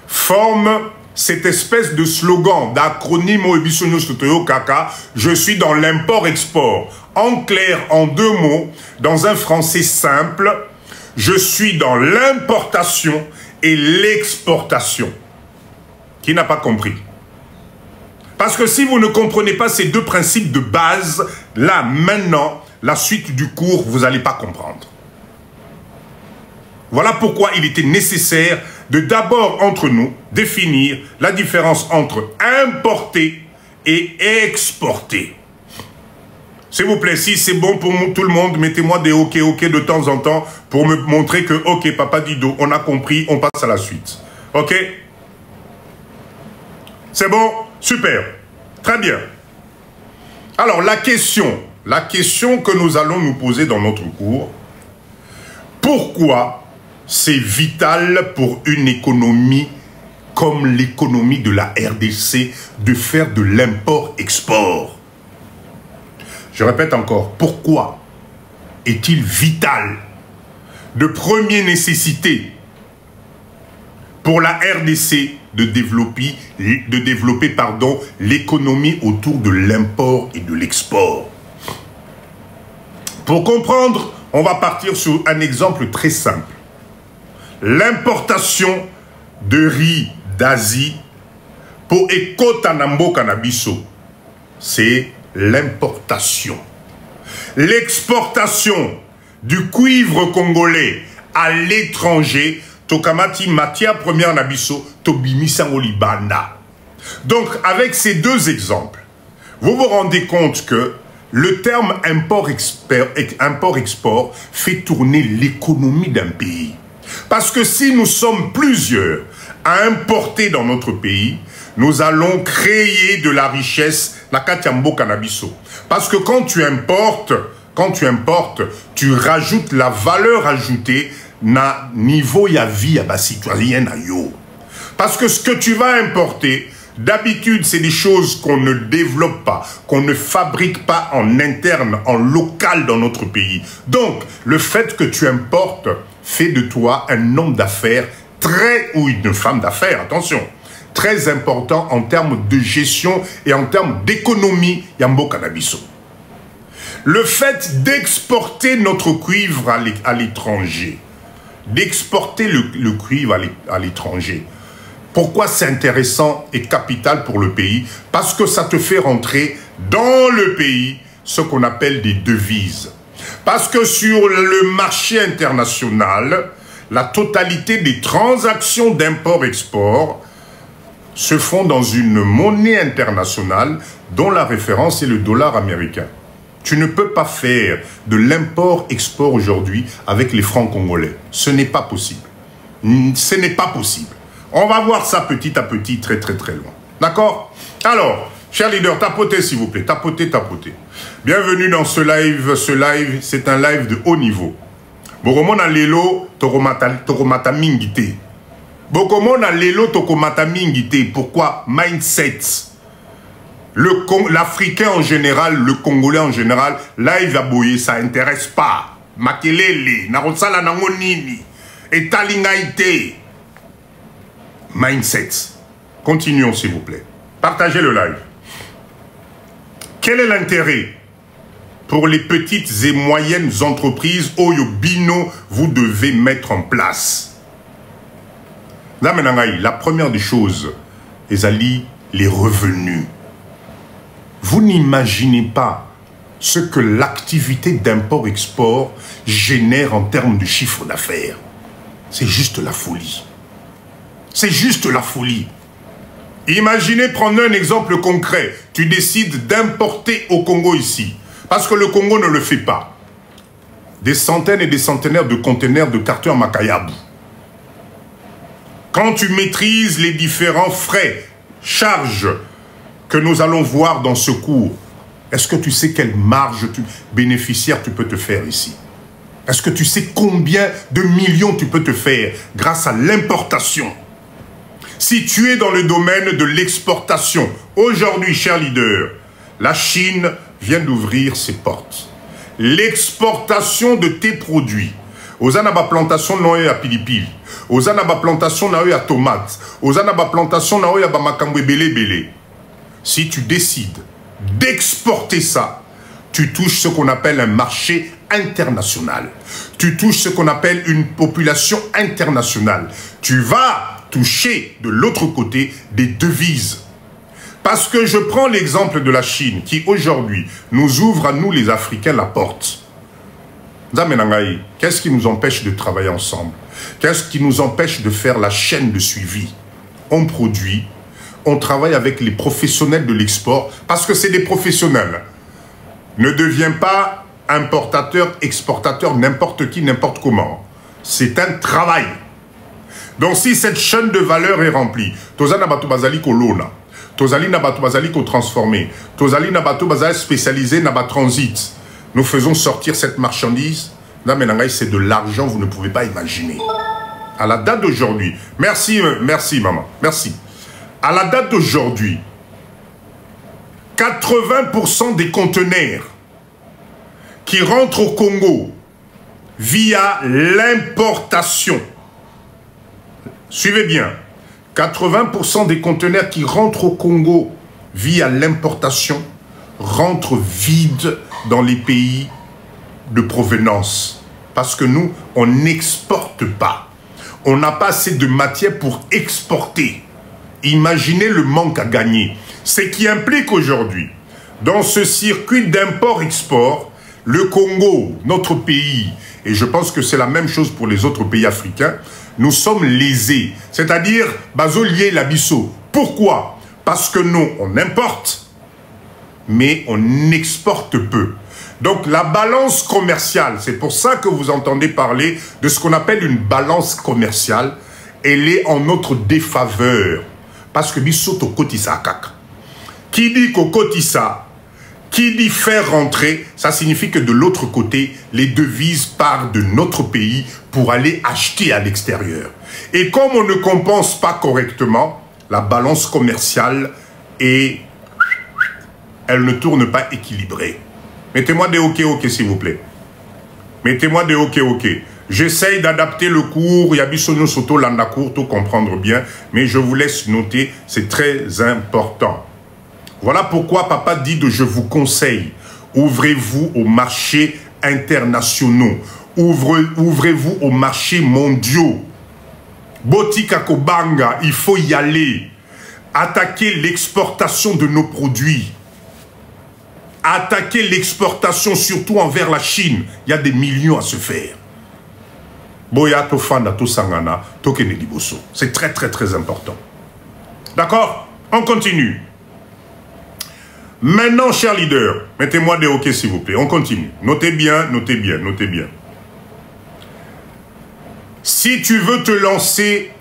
forme cette espèce de slogan, d'acronyme au Ebisonyo Sotoyo Kaka, je suis dans l'import-export. En clair, en deux mots, dans un français simple, je suis dans l'importation et l'exportation. Qui n'a pas compris? Parce que si vous ne comprenez pas ces deux principes de base, là, maintenant, la suite du cours, vous n'allez pas comprendre. Voilà pourquoi il était nécessaire de d'abord entre nous définir la différence entre importer et exporter. S'il vous plaît, si c'est bon pour tout le monde, mettez-moi des ok de temps en temps pour me montrer que ok, Papa Dido, on a compris, on passe à la suite. Ok? C'est bon? Super. Très bien. Alors, la question que nous allons nous poser dans notre cours, pourquoi c'est vital pour une économie comme l'économie de la RDC de faire de l'import-export? Je répète encore, pourquoi est-il vital, de première nécessité, pour la RDC de développer l'économie autour de l'import et de l'export? Pour comprendre, on va partir sur un exemple très simple. L'importation de riz d'Asie pour Ekotanambo Kanabiso, c'est l'importation. L'exportation du cuivre congolais à l'étranger, Tokamati matière première Nabiso, Tobimisa Olibanda. Donc, avec ces deux exemples, vous vous rendez compte que le terme import-export fait tourner l'économie d'un pays. Parce que si nous sommes plusieurs à importer dans notre pays, nous allons créer de la richesse na Katiambo Cannabiso. Parce que quand tu importes, tu rajoutes la valeur ajoutée na niveau ya vie ya ba citoyen na yo. Parce que ce que tu vas importer, d'habitude, c'est des choses qu'on ne développe pas, qu'on ne fabrique pas en interne, en local dans notre pays. Donc, le fait que tu importes fait de toi un homme d'affaires ou une femme d'affaires, attention, très important en termes de gestion et en termes d'économie, Yambo Cannabiso. Le fait d'exporter notre cuivre à l'étranger, d'exporter le cuivre à l'étranger, pourquoi c'est intéressant et capital pour le pays? Parce que ça te fait rentrer dans le pays ce qu'on appelle des devises. Parce que sur le marché international, la totalité des transactions d'import-export se font dans une monnaie internationale dont la référence est le dollar américain. Tu ne peux pas faire de l'import-export aujourd'hui avec les francs congolais. Ce n'est pas possible. Ce n'est pas possible. On va voir ça petit à petit, très loin. D'accord? Alors, chers leaders, tapotez s'il vous plaît. Tapotez. Bienvenue dans ce live. Ce live, c'est un live de haut niveau. Bokomona lelo tokomata mingite. Bokomona lelo tokomata mingite. Pourquoi? Mindset. L'Africain en général, le Congolais en général, live à boyer, ça intéresse pas. Makelele, narosala nangonini, etalingaite. Mindset. Continuons s'il vous plaît. Partagez le live. Quel est l'intérêt pour les petites et moyennes entreprises Oyo Bino vous devez mettre en place? Là maintenant, la première des choses, les revenus. Vous n'imaginez pas ce que l'activité d'import-export génère en termes de chiffre d'affaires. C'est juste la folie. C'est juste la folie. Imaginez, prendre un exemple concret. Tu décides d'importer au Congo ici. Parce que le Congo ne le fait pas. Des centaines et des centenaires de conteneurs de carton Makayabu. Quand tu maîtrises les différents frais, charges que nous allons voir dans ce cours, est-ce que tu sais quelle marge bénéficiaire tu peux te faire ici? Est-ce que tu sais combien de millions tu peux te faire grâce à l'importation? Si tu es dans le domaine de l'exportation, aujourd'hui, chers leaders, la Chine vient d'ouvrir ses portes. L'exportation de tes produits, aux anaba plantation na à pilipili, aux anaba plantation na à tomates, aux anaba plantation na à bamakamwe belé. Si tu décides d'exporter ça, tu touches ce qu'on appelle un marché international. Tu touches ce qu'on appelle une population internationale. Tu vas toucher de l'autre côté des devises. Parce que je prends l'exemple de la Chine, qui aujourd'hui nous ouvre à nous les Africains la porte. Qu'est-ce qui nous empêche de travailler ensemble? Qu'est-ce qui nous empêche de faire la chaîne de suivi? On produit, on travaille avec les professionnels de l'export, parce que c'est des professionnels. Ne deviens pas importateur, exportateur, n'importe qui, n'importe comment. C'est un travail. Donc si cette chaîne de valeur est remplie, Tozana Bato Bazali Kolona, Tozali Nabato Bazali ko transformé, Tozali Nabato Bazali spécialisé Nabat Transit, nous faisons sortir cette marchandise. Là, c'est de l'argent, vous ne pouvez pas imaginer. À la date d'aujourd'hui, merci maman, merci. À la date d'aujourd'hui, 80% des conteneurs qui rentrent au Congo via l'importation, suivez bien, 80% des conteneurs qui rentrent au Congo via l'importation rentrent vides dans les pays de provenance. Parce que nous, on n'exporte pas. On n'a pas assez de matière pour exporter. Imaginez le manque à gagner. Ce qui implique aujourd'hui, dans ce circuit d'import-export, le Congo, notre pays, et je pense que c'est la même chose pour les autres pays africains, nous sommes lésés. C'est-à-dire, basolier l'abisso. Pourquoi? Parce que nous, on importe, mais on exporte peu. Donc la balance commerciale, c'est pour ça que vous entendez parler de ce qu'on appelle une balance commerciale, elle est en notre défaveur. Parce que bisoto kotisa kaka. Qui dit kokotisa, qui dit faire rentrer, ça signifie que de l'autre côté, les devises partent de notre pays pour aller acheter à l'extérieur. Et comme on ne compense pas correctement, la balance commerciale est, elle ne tourne pas équilibrée. Mettez-moi des OK, s'il vous plaît. Mettez-moi des OK. J'essaye d'adapter le cours, Yabisono Soto Landa cours, tout comprendre bien, mais je vous laisse noter, c'est très important. Voilà pourquoi papa dit de je vous conseille, ouvrez-vous aux marchés internationaux, ouvrez-vous aux marchés mondiaux. Botika Kobanga, il faut y aller. Attaquer l'exportation de nos produits. Attaquer l'exportation, surtout envers la Chine. Il y a des millions à se faire. C'est très, très, très important. D'accord? On continue. Maintenant, chers leaders, mettez-moi des OK, s'il vous plaît. On continue. Notez bien, notez bien, notez bien. Si tu veux te lancer...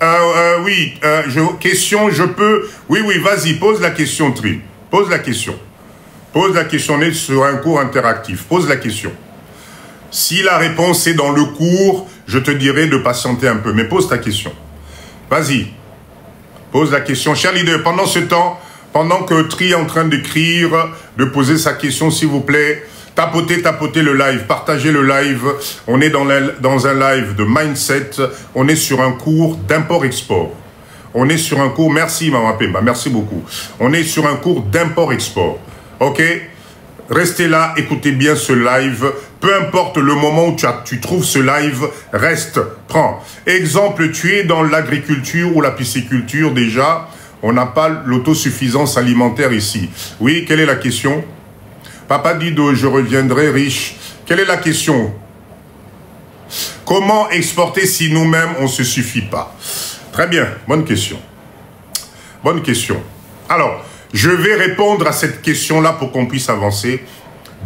question, je peux... Oui, vas-y, pose la question, Tri. Pose la question. Pose la question, on est sur un cours interactif. Pose la question. Si la réponse est dans le cours, je te dirai de patienter un peu. Mais pose ta question. Vas-y. Pose la question. Cher leader, pendant ce temps, pendant que Tri est en train d'écrire, de poser sa question, s'il vous plaît, tapotez le live, partagez le live. On est dans un live de mindset. On est sur un cours d'import-export. On est sur un cours... Merci, Maman Pemba. Merci beaucoup. On est sur un cours d'import-export. Ok, restez là, écoutez bien ce live. Peu importe le moment où tu trouves ce live, reste, prends. Exemple, tu es dans l'agriculture ou la pisciculture déjà. On n'a pas l'autosuffisance alimentaire ici. Oui, quelle est la question? Papa Dido, je reviendrai riche. Quelle est la question? Comment exporter si nous-mêmes on ne se suffit pas? Très bien, bonne question. Bonne question. Alors... je vais répondre à cette question-là pour qu'on puisse avancer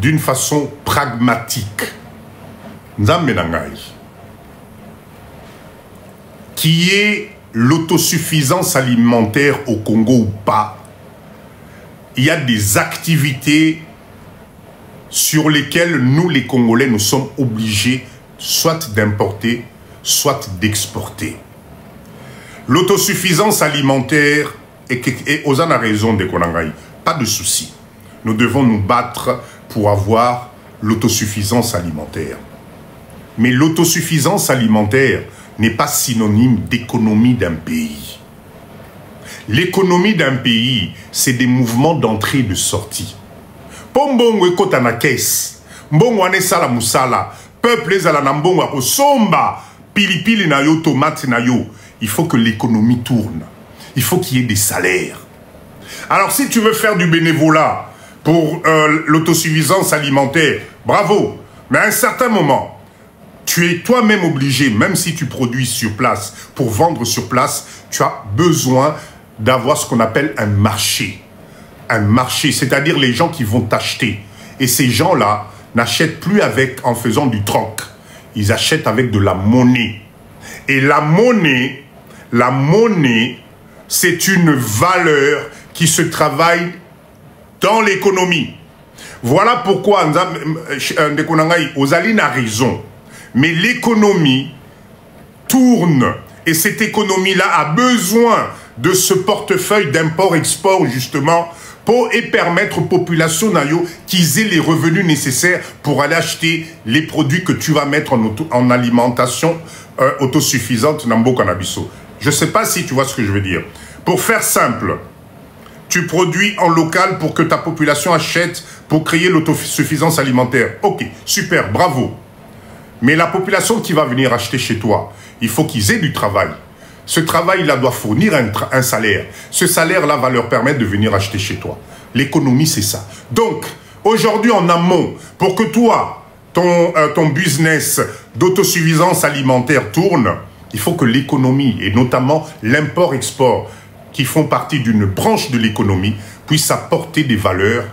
d'une façon pragmatique. Nzambe Nangai. Qui est l'autosuffisance alimentaire au Congo ou pas, il y a des activités sur lesquelles nous, les Congolais, nous sommes obligés soit d'importer, soit d'exporter. L'autosuffisance alimentaire, et Ozan a raison de Konangaï, pas de souci. Nous devons nous battre pour avoir l'autosuffisance alimentaire. Mais l'autosuffisance alimentaire n'est pas synonyme d'économie d'un pays. L'économie d'un pays, c'est des mouvements d'entrée et de sortie. Pombongo ekota na caisse, mbongo ane sala musala, peuple ezala na mbongo ako somba, pilipili na yo, tomate na yo. Il faut que l'économie tourne. Il faut qu'il y ait des salaires. Alors si tu veux faire du bénévolat pour l'autosuffisance alimentaire, bravo. Mais à un certain moment, tu es toi-même obligé, même si tu produis sur place, pour vendre sur place, tu as besoin d'avoir ce qu'on appelle un marché. Un marché, c'est-à-dire les gens qui vont t'acheter. Et ces gens-là n'achètent plus en faisant du troc. Ils achètent avec de la monnaie. Et la monnaie, c'est une valeur qui se travaille dans l'économie. Voilà pourquoi Ozali a raison. Mais l'économie tourne. Et cette économie-là a besoin de ce portefeuille d'import-export, justement, pour permettre aux populations qu'ils aient les revenus nécessaires pour aller acheter les produits que tu vas mettre en alimentation autosuffisante dans Mboka na biso. Je ne sais pas si tu vois ce que je veux dire. Pour faire simple, tu produis en local pour que ta population achète pour créer l'autosuffisance alimentaire. Ok, super, bravo. Mais la population qui va venir acheter chez toi, il faut qu'ils aient du travail. Ce travail-là doit fournir un salaire. Ce salaire-là va leur permettre de venir acheter chez toi. L'économie, c'est ça. Donc, aujourd'hui, en amont, pour que toi, ton business d'autosuffisance alimentaire tourne, il faut que l'économie, et notamment l'import-export, qui font partie d'une branche de l'économie, puisse apporter des valeurs,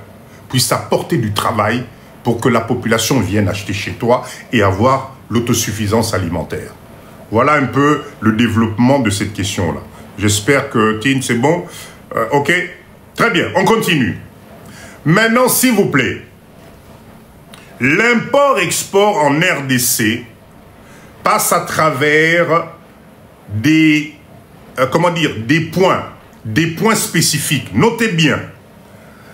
puisse apporter du travail pour que la population vienne acheter chez toi et avoir l'autosuffisance alimentaire. Voilà un peu le développement de cette question-là. J'espère que, Tine, c'est bon. Ok, très bien, on continue. Maintenant, s'il vous plaît, l'import-export en RDC passe à travers des points spécifiques. Notez bien,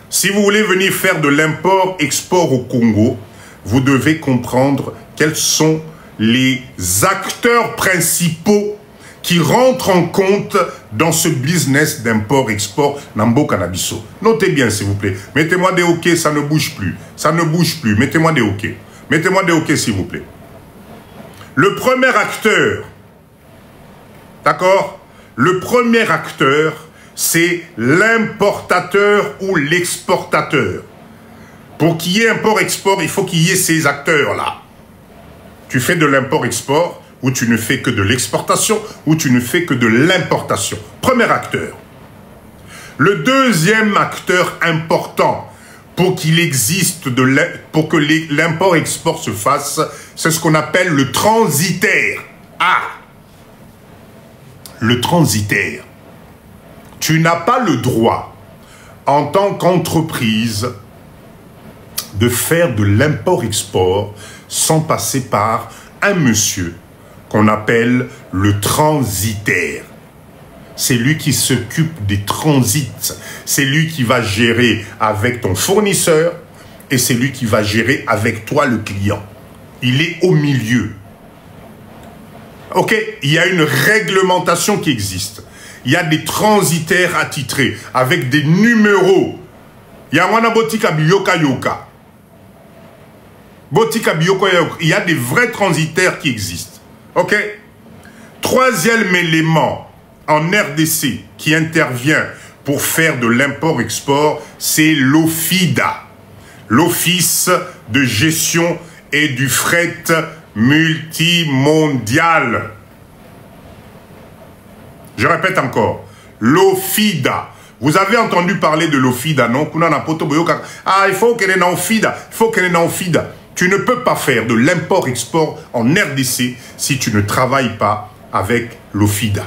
si vous voulez venir faire de l'import-export au Congo, vous devez comprendre quels sont les acteurs principaux qui rentrent en compte dans ce business d'import-export Nambo Cannabiso. Notez bien, s'il vous plaît. Mettez-moi des OK, ça ne bouge plus. Ça ne bouge plus. Mettez-moi des OK. Mettez-moi des OK, s'il vous plaît. Le premier acteur, d'accord? Le premier acteur, c'est l'importateur ou l'exportateur. Pour qu'il y ait import-export, il faut qu'il y ait ces acteurs-là. Tu fais de l'import-export, ou tu ne fais que de l'exportation, ou tu ne fais que de l'importation. Premier acteur. Le deuxième acteur important pour qu'il existe, pour que l'import-export se fasse, c'est ce qu'on appelle le transitaire. Ah! Le transitaire. Tu n'as pas le droit, en tant qu'entreprise, de faire de l'import-export sans passer par un monsieur qu'on appelle le transitaire. C'est lui qui s'occupe des transits. C'est lui qui va gérer avec ton fournisseur et c'est lui qui va gérer avec toi le client. Il est au milieu. Ok, il y a une réglementation qui existe. Il y a des transitaires attitrés avec des numéros. Il y a Wana Botika Biyoka Yoka. Botika Biyoka Yoka. Il y a des vrais transitaires qui existent. Ok? Troisième élément en RDC qui intervient pour faire de l'import-export, c'est l'OFIDA. L'Office de gestion et du fret multimondial. Je répète encore, l'OFIDA. Vous avez entendu parler de l'OFIDA, non? Ah, il faut qu'elle ait un OFIDA. Il faut qu'elle ait un OFIDA. Tu ne peux pas faire de l'import-export en RDC si tu ne travailles pas avec l'OFIDA.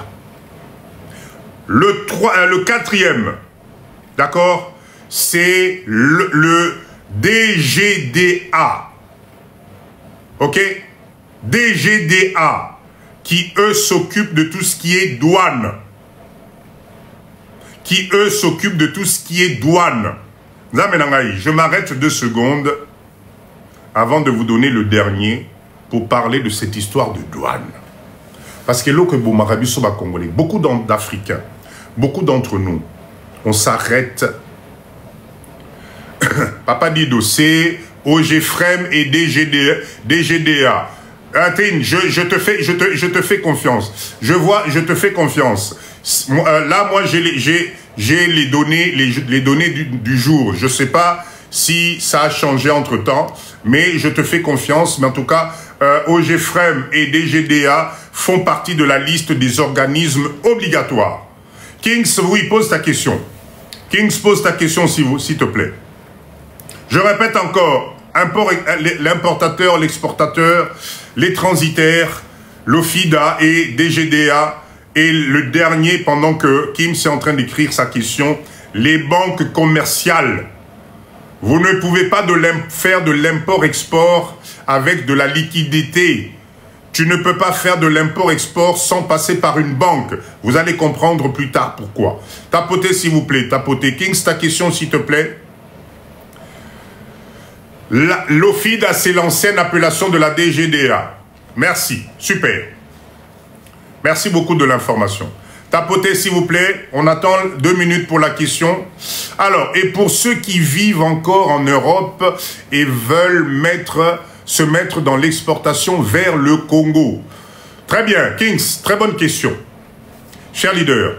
Le quatrième, d'accord, c'est le DGDA. Ok? DGDA, qui eux s'occupent de tout ce qui est douane. Qui eux s'occupent de tout ce qui est douane. Je m'arrête 2 secondes avant de vous donner le dernier pour parler de cette histoire de douane. Parce que là, Congolais, beaucoup d'Africains, beaucoup d'entre nous, on s'arrête. Papa Dido, c'est OGFREM et DGDA. Attends, je te fais confiance. Je te fais confiance. Là, moi, j'ai les données du jour. Je ne sais pas si ça a changé entre-temps, mais je te fais confiance. Mais en tout cas, OGFREM et DGDA font partie de la liste des organismes obligatoires. Kings, oui, pose ta question. Kings, pose ta question s'il te plaît. Je répète encore, l'importateur, l'exportateur, les transitaires, l'OFIDA et DGDA, et le dernier, pendant que Kim est en train d'écrire sa question, les banques commerciales. Vous ne pouvez pas faire de l'import-export avec de la liquidité. Tu ne peux pas faire de l'import-export sans passer par une banque. Vous allez comprendre plus tard pourquoi. Tapotez s'il vous plaît, tapotez. Kings, ta question s'il te plaît. L'OFIDA, c'est l'ancienne appellation de la DGDA. Merci, super. Merci beaucoup de l'information. Tapotez s'il vous plaît, on attend 2 minutes pour la question. Alors, et pour ceux qui vivent encore en Europe et veulent se mettre dans l'exportation vers le Congo. Très bien, Kings, très bonne question. Cher leader,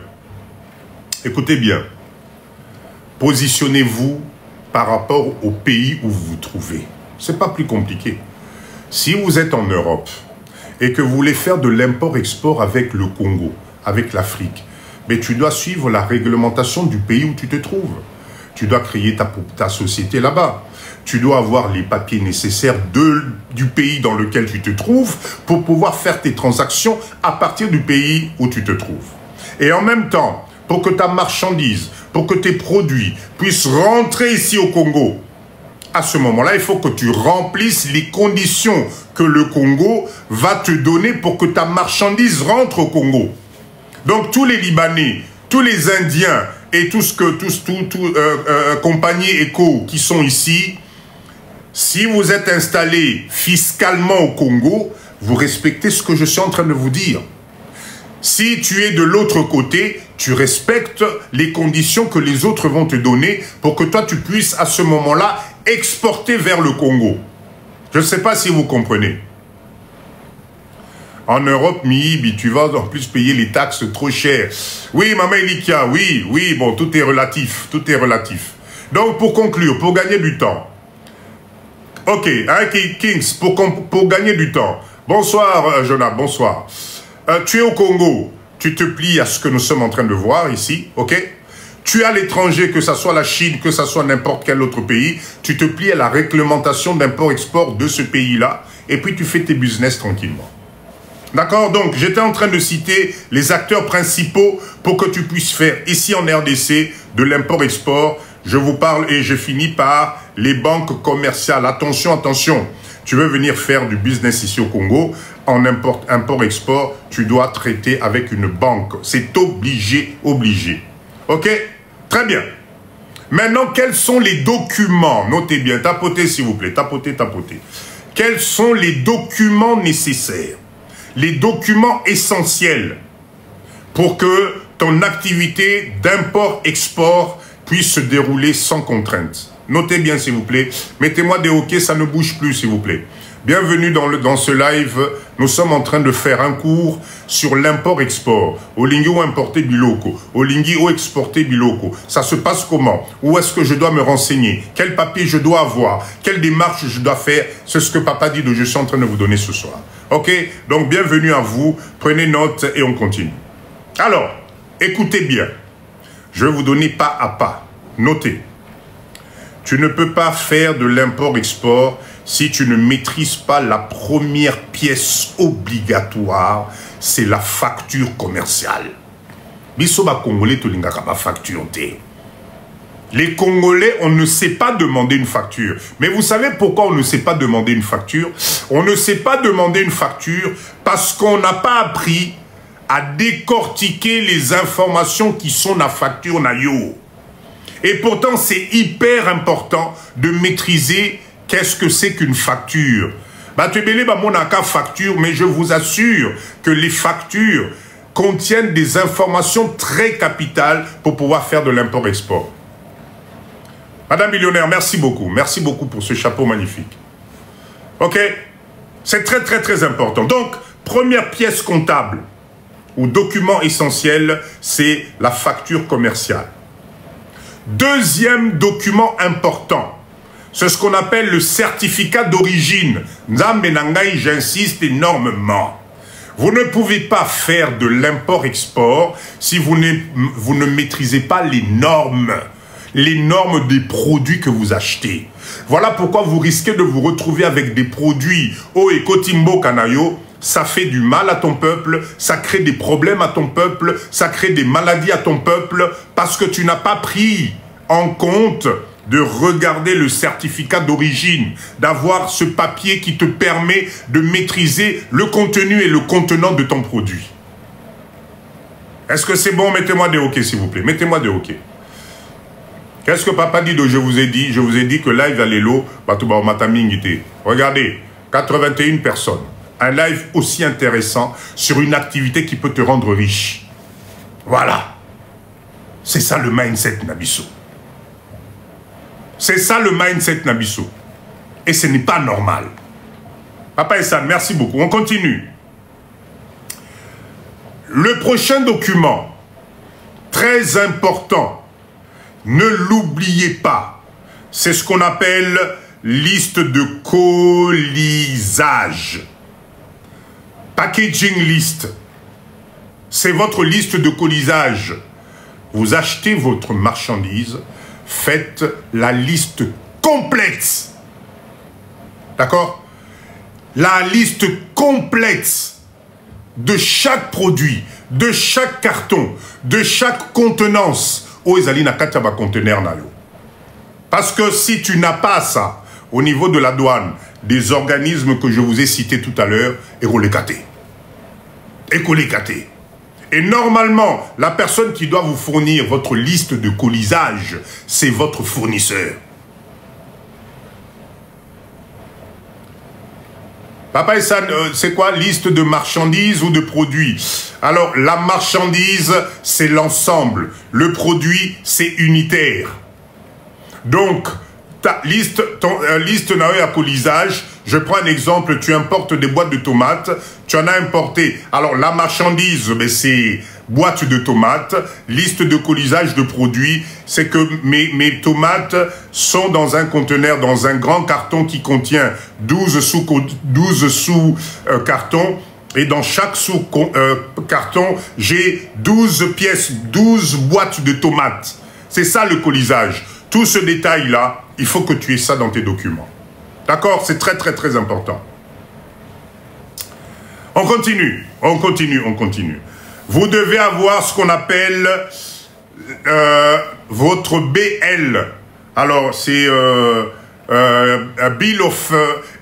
écoutez bien. Positionnez-vous par rapport au pays où vous vous trouvez. C'est pas plus compliqué. Si vous êtes en Europe et que vous voulez faire de l'import-export avec le Congo, avec l'Afrique, mais tu dois suivre la réglementation du pays où tu te trouves. Tu dois créer ta société là-bas. Tu dois avoir les papiers nécessaires du pays dans lequel tu te trouves pour pouvoir faire tes transactions à partir du pays où tu te trouves. Et en même temps, pour que ta marchandise, pour que tes produits puissent rentrer ici au Congo, à ce moment-là, il faut que tu remplisses les conditions que le Congo va te donner pour que ta marchandise rentre au Congo. Donc tous les Libanais, tous les Indiens et compagnies éco qui sont ici, si vous êtes installés fiscalement au Congo, vous respectez ce que je suis en train de vous dire. Si tu es de l'autre côté, tu respectes les conditions que les autres vont te donner pour que toi tu puisses à ce moment-là exporter vers le Congo. Je ne sais pas si vous comprenez. En Europe, Miibi, tu vas en plus payer les taxes trop chères. Oui, Maman Elikia, oui, bon, tout est relatif, tout est relatif. Donc, pour conclure, pour gagner du temps, ok, hein, Kings, pour gagner du temps, bonsoir, Jonah, bonsoir. Tu es au Congo, tu te plies à ce que nous sommes en train de voir ici, ok? Tu es à l'étranger, que ce soit la Chine, que ce soit n'importe quel autre pays, tu te plies à la réglementation d'import-export de ce pays-là, et puis tu fais tes business tranquillement. D'accord? Donc, j'étais en train de citer les acteurs principaux pour que tu puisses faire ici en RDC de l'import-export. Je vous parle et je finis par les banques commerciales. Attention, attention. Tu veux venir faire du business ici au Congo, en import-export, tu dois traiter avec une banque. C'est obligé, obligé. Ok? Très bien. Maintenant, quels sont les documents? Notez bien, tapotez s'il vous plaît, tapotez, tapotez. Quels sont les documents nécessaires? Les documents essentiels pour que ton activité d'import-export puisse se dérouler sans contrainte. Notez bien s'il vous plaît. Mettez-moi des OK, ça ne bouge plus s'il vous plaît. Bienvenue dans ce live. Nous sommes en train de faire un cours sur l'import-export. Olingi ou importer biloko. Olingi ou exporter biloko. Ça se passe comment? Où est-ce que je dois me renseigner? Quel papier je dois avoir? Quelle démarche je dois faire? C'est ce que papa dit, je suis en train de vous donner ce soir. Ok? Donc bienvenue à vous. Prenez note et on continue. Alors, écoutez bien. Je vais vous donner pas à pas. Notez. Tu ne peux pas faire de l'import-export si tu ne maîtrises pas la première pièce obligatoire, c'est la facture commerciale. Bisoba Congolais to lingaka ba facture té. Les Congolais, on ne sait pas demander une facture. Mais vous savez pourquoi on ne sait pas demander une facture? On ne sait pas demander une facture parce qu'on n'a pas appris à décortiquer les informations qui sont dans la facture nayo. Et pourtant, c'est hyper important de maîtriser qu'est-ce que c'est qu'une facture. Bah, tu belé ba monaka facture, mais je vous assure que les factures contiennent des informations très capitales pour pouvoir faire de l'import-export. Madame Millionnaire, merci beaucoup. Merci beaucoup pour ce chapeau magnifique. Ok? C'est très, très, très important. Donc, première pièce comptable ou document essentiel, c'est la facture commerciale. Deuxième document important, c'est ce qu'on appelle le certificat d'origine. Nzambe Nangai, j'insiste énormément. Vous ne pouvez pas faire de l'import-export si vous ne maîtrisez pas les normes des produits que vous achetez. Voilà pourquoi vous risquez de vous retrouver avec des produits au Ekotimbo Kanayo. Ça fait du mal à ton peuple, ça crée des problèmes à ton peuple, ça crée des maladies à ton peuple, parce que tu n'as pas pris en compte de regarder le certificat d'origine, d'avoir ce papier qui te permet de maîtriser le contenu et le contenant de ton produit. Est-ce que c'est bon? Mettez-moi des OK, s'il vous plaît. Mettez-moi des OK. Qu'est-ce que papa dit de je vous ai dit? Je vous ai dit que live à l'élo, regardez, 81 personnes. Un live aussi intéressant sur une activité qui peut te rendre riche. Voilà. C'est ça le mindset Nabisso. C'est ça le mindset Nabisso. Et ce n'est pas normal. Papa Essan, merci beaucoup. On continue. Le prochain document, très important, ne l'oubliez pas, c'est ce qu'on appelle liste de colisage. Packaging list. C'est votre liste de colisage. Vous achetez votre marchandise, faites la liste complète. D'accord? La liste complète de chaque produit, de chaque carton, de chaque contenance. Parce que si tu n'as pas ça, au niveau de la douane, des organismes que je vous ai cités tout à l'heure, et normalement, la personne qui doit vous fournir votre liste de colisage, c'est votre fournisseur. Papa Essan, c'est quoi? Liste de marchandises ou de produits? Alors, la marchandise, c'est l'ensemble. Le produit, c'est unitaire. Donc, ta liste à colisage, je prends un exemple, tu importes des boîtes de tomates, tu en as importé. Alors, la marchandise, c'est boîte de tomates, liste de colisage de produits, c'est que mes tomates sont dans un conteneur, dans un grand carton qui contient 12 sous-cartons, et dans chaque sous-carton, j'ai 12 pièces, 12 boîtes de tomates. C'est ça le colisage. Tout ce détail-là, il faut que tu aies ça dans tes documents. D'accord? C'est très, très, très important. On continue, on continue, on continue. Vous devez avoir ce qu'on appelle votre BL. Alors, c'est Bill of...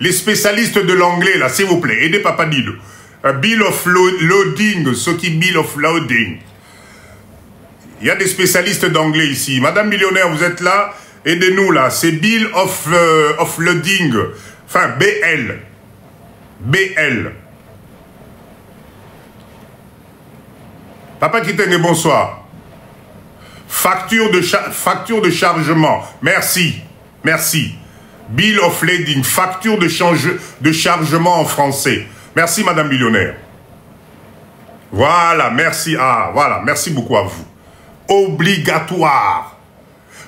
les spécialistes de l'anglais, là, s'il vous plaît, aidez Papa Dido. Bill of Loading, ce qui Bill of Loading. Il y a des spécialistes d'anglais ici. Madame Millionnaire, vous êtes là? Aidez-nous là. C'est Bill of Loading. Enfin, BL. BL. Papa Kitenge, bonsoir. Facture de chargement. Merci. Merci. Bill of Lading. Facture de chargement en français. Merci, Madame Millionnaire. Voilà, merci. Ah, voilà, merci beaucoup à vous. Obligatoire.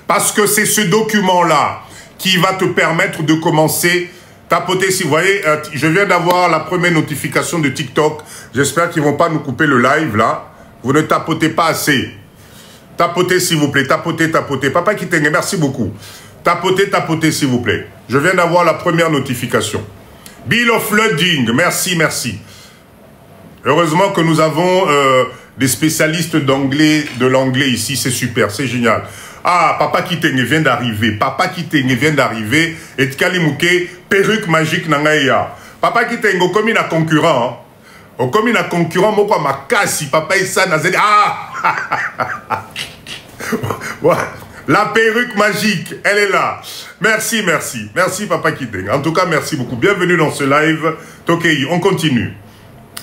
Parce que c'est ce document-là qui va te permettre de commencer. Tapoter, si vous voyez, je viens d'avoir la première notification de TikTok. J'espère qu'ils ne vont pas nous couper le live, là. Vous ne tapotez pas assez. Tapotez, s'il vous plaît. Tapotez, tapotez. Papa Kitenge, merci beaucoup. Tapotez, tapotez, s'il vous plaît. Je viens d'avoir la première notification. Bill of Loading. Merci, merci. Heureusement que nous avons des spécialistes de l'anglais ici. C'est super, c'est génial. Ah, Papa Kitenge vient d'arriver. Papa Kitenge vient d'arriver. Et Tkalimouke, perruque magique Nangaya. Papa Kitenge, comme il a concurrent. Comme il a concurrent, moi, quoi, ma casse, Papa Essan a dit, ah! La perruque magique, elle est là. Merci, merci. Merci, Papa Kiteng. En tout cas, merci beaucoup. Bienvenue dans ce live. Tokei, on continue.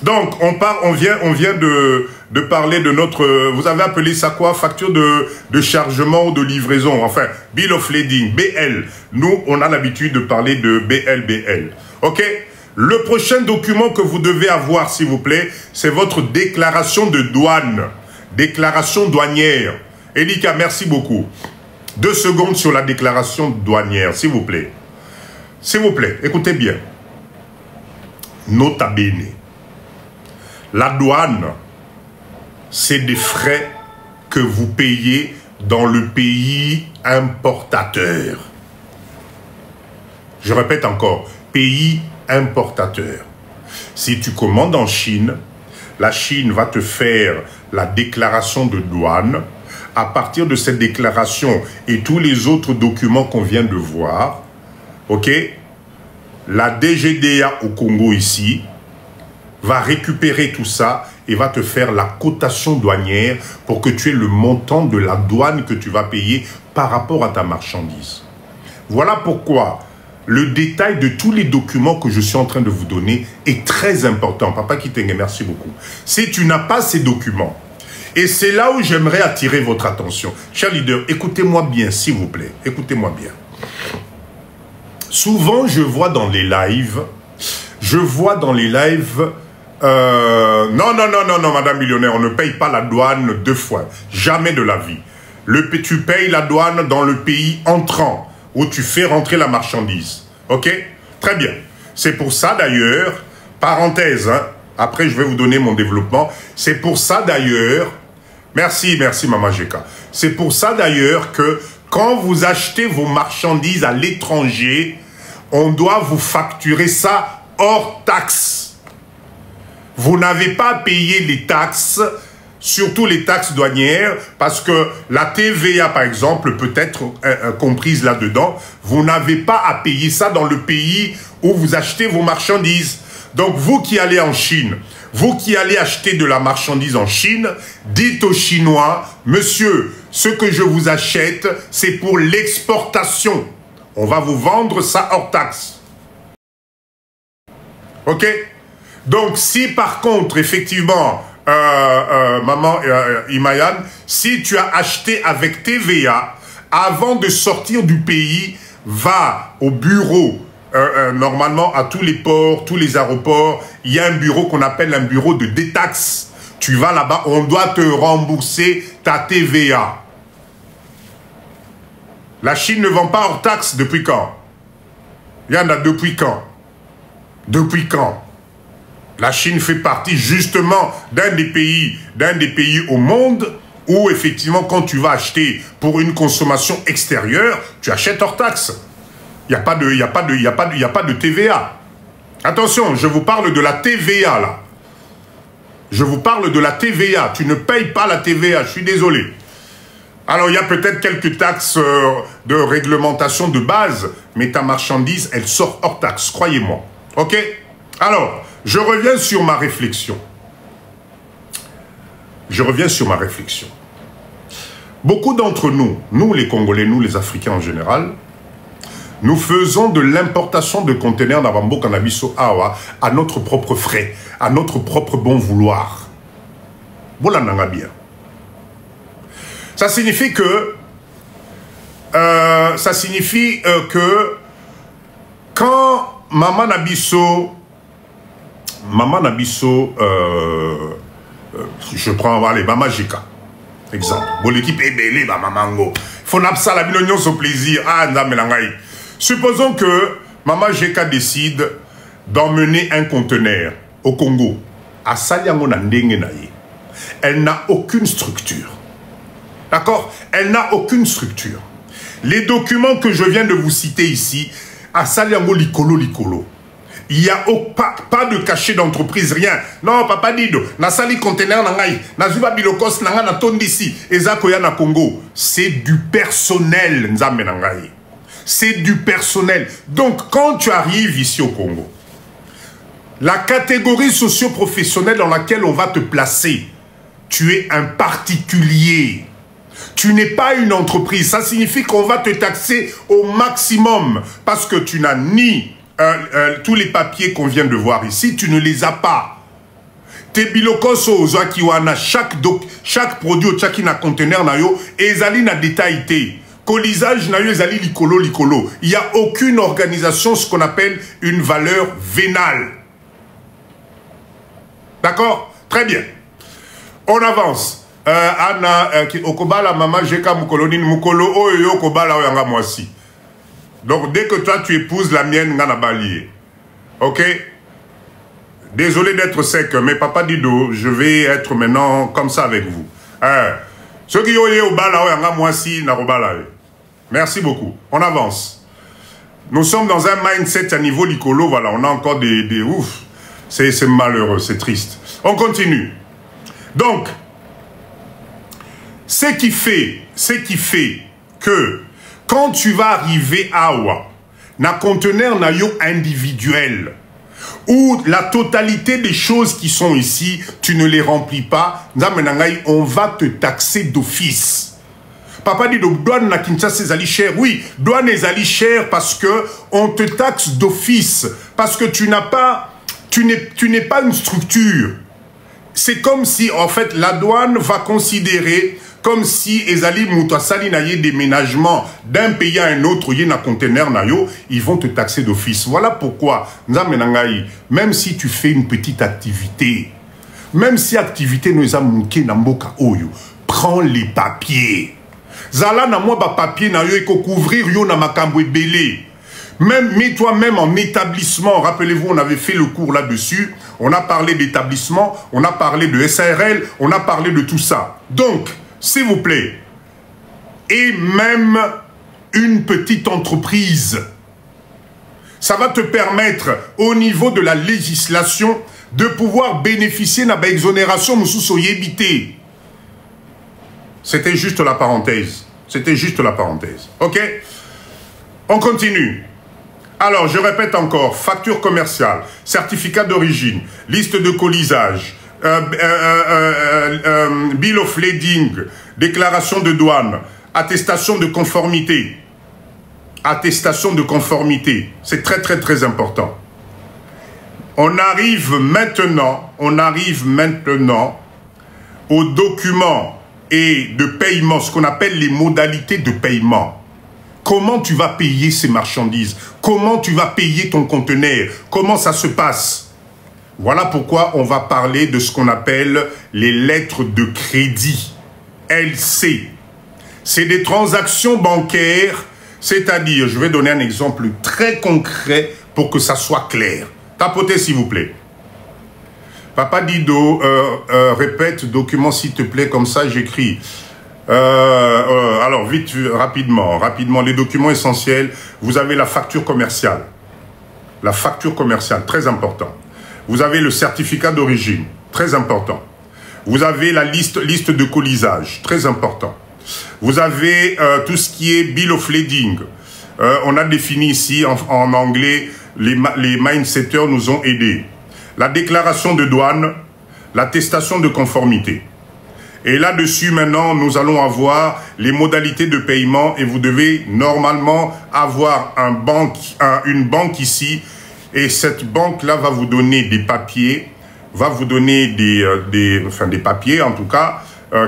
Donc, on vient de parler de notre... Vous avez appelé ça quoi? Facture de chargement ou de livraison. Enfin, Bill of Lading, BL. Nous, on a l'habitude de parler de BL. OK? Le prochain document que vous devez avoir, s'il vous plaît, c'est votre déclaration de douane. Déclaration douanière. Elika, merci beaucoup. 2 secondes sur la déclaration douanière, s'il vous plaît. S'il vous plaît, écoutez bien. Nota bene. La douane, c'est des frais que vous payez dans le pays importateur. Je répète encore, pays importateur. Si tu commandes en Chine, la Chine va te faire la déclaration de douane. À partir de cette déclaration et tous les autres documents qu'on vient de voir, ok, la DGDA au Congo ici va récupérer tout ça et va te faire la cotation douanière pour que tu aies le montant de la douane que tu vas payer par rapport à ta marchandise. Voilà pourquoi le détail de tous les documents que je suis en train de vous donner est très important. Papa Kitenge, merci beaucoup. Si tu n'as pas ces documents, et c'est là où j'aimerais attirer votre attention. Chers leaders, écoutez-moi bien, s'il vous plaît. Écoutez-moi bien. Souvent, je vois dans les lives, non, madame millionnaire, on ne paye pas la douane 2 fois. Jamais de la vie. Tu payes la douane dans le pays entrant, où tu fais rentrer la marchandise. Ok? Très bien. C'est pour ça d'ailleurs, parenthèse, hein, après je vais vous donner mon développement, c'est pour ça d'ailleurs, merci Maman Jeka, c'est pour ça d'ailleurs que quand vous achetez vos marchandises à l'étranger, on doit vous facturer ça hors taxe. Vous n'avez pas à payer les taxes, surtout les taxes douanières, parce que la TVA, par exemple, peut être comprise là-dedans. Vous n'avez pas à payer ça dans le pays où vous achetez vos marchandises. Donc, vous qui allez en Chine, vous qui allez acheter de la marchandise en Chine, dites aux Chinois, monsieur, ce que je vous achète, c'est pour l'exportation. On va vous vendre ça hors taxe. Ok? Donc, si par contre, effectivement, maman Imayan, si tu as acheté avec TVA, avant de sortir du pays, va au bureau, normalement à tous les ports, tous les aéroports, il y a un bureau qu'on appelle un bureau de détaxe. Tu vas là-bas, on doit te rembourser ta TVA. La Chine ne vend pas hors taxe depuis quand? Il y en a depuis quand? Depuis quand? La Chine fait partie justement d'un des pays au monde où effectivement quand tu vas acheter pour une consommation extérieure, tu achètes hors taxe. Il n'y a pas de TVA. Attention, je vous parle de la TVA là. Je vous parle de la TVA. Tu ne payes pas la TVA, je suis désolé. Alors il y a peut-être quelques taxes de réglementation de base, mais ta marchandise, elle sort hors taxe, croyez-moi. Ok? Alors, je reviens sur ma réflexion. Beaucoup d'entre nous, nous les Congolais, nous les Africains en général, nous faisons de l'importation de conteneurs d'Abambo Cannabiso Awa à notre propre frais, à notre propre bon vouloir. Voilà nanga bien. Ça signifie que quand Maman Nabiso, je prends allez, Maman Jeka, exemple. Bon, l'équipe est belle, Mamango. Faut n'absa la binonion au plaisir. Ah, Ndamelangaï. Supposons que Maman Jeka décide d'emmener un conteneur au Congo. À Saliango Nandengenaï. Elle n'a aucune structure. D'accord? Elle n'a aucune structure. Les documents que je viens de vous citer ici, à Saliango Likolo. Il n'y a pas de cachet d'entreprise, rien. Non, papa Dido, na sali conteneur nangai, na zuba bilokos nanga na tondisi, ezakoya na Congo. C'est du personnel, nzambe nangai. C'est du personnel. Donc, quand tu arrives ici au Congo, la catégorie socio-professionnelle dans laquelle on va te placer, tu es un particulier. Tu n'es pas une entreprise. Ça signifie qu'on va te taxer au maximum parce que tu n'as ni tous les papiers qu'on vient de voir ici, tu ne les as pas. Tes bilokoso zoakiwana, chaque produit au chaki na conteneur na yo, ezali na détaillé. Colisage na yo ezali likolo. Il n'y a aucune organisation, ce qu'on appelle une valeur vénale. D'accord? Très bien. On avance. Anna, okobala mama jeka mukoloni mukolo oyo okobala oyanga mwasi. Donc dès que toi tu épouses la mienne, ngana balié. Ok? Désolé d'être sec, mais papa Dido, je vais être maintenant comme ça avec vous. Ceux qui ont au bala oyanga mwasi na robala. Merci beaucoup. On avance. Nous sommes dans un mindset à niveau licolo, voilà, on a encore des ouf. C'est malheureux, c'est triste. On continue. Donc, ce qui fait que quand tu vas arriver à Awa, na conteneur na yo individuel, où la totalité des choses qui sont ici, tu ne les remplis pas, on va te taxer d'office. Papa dit donc douane na Kinshasa c'est ali cher. Oui, douane est ali cher parce que on te taxe d'office, parce que tu n'as pas, tu n'es pas une structure. C'est comme si en fait la douane va considérer comme si ezali moutouasali na yé déménagement d'un pays à un autre yé na conteneur na yo, ils vont te taxer d'office. Voilà pourquoi même si tu fais une petite activité, même si activité nous a manqué na mboka oyo, prends les papiers. Zala na moi ba papier na yo eko couvrir yo na makambo belé. Même mets-toi même en établissement. Rappelez-vous, on avait fait le cours là-dessus. On a parlé d'établissement, on a parlé de SARL, on a parlé de tout ça. Donc, s'il vous plaît, et même une petite entreprise, ça va te permettre au niveau de la législation de pouvoir bénéficier d'une exonération moussou évité. C'était juste la parenthèse. C'était juste la parenthèse. Ok? On continue. Alors, je répète encore, facture commerciale, certificat d'origine, liste de colisage, bill of lading, déclaration de douane, attestation de conformité. Attestation de conformité. C'est très, très, très important. On arrive maintenant aux documents et de paiement, ce qu'on appelle les modalités de paiement. Comment tu vas payer ces marchandises? Comment tu vas payer ton conteneur? Comment ça se passe? Voilà pourquoi on va parler de ce qu'on appelle les lettres de crédit. LC. C'est des transactions bancaires, c'est-à-dire, je vais donner un exemple très concret pour que ça soit clair. Tapotez s'il vous plaît. Papa Dido, répète, document s'il te plaît, comme ça j'écris. Alors, vite, rapidement, les documents essentiels. Vous avez la facture commerciale. La facture commerciale, très important. Vous avez le certificat d'origine, très important. Vous avez la liste de colisage, très important. Vous avez tout ce qui est bill of lading. On a défini ici, en anglais, les mindsetters nous ont aidés. La déclaration de douane, l'attestation de conformité. Et là-dessus, maintenant, nous allons avoir les modalités de paiement et vous devez normalement avoir une banque ici. Et cette banque-là va vous donner des papiers, va vous donner des papiers en tout cas,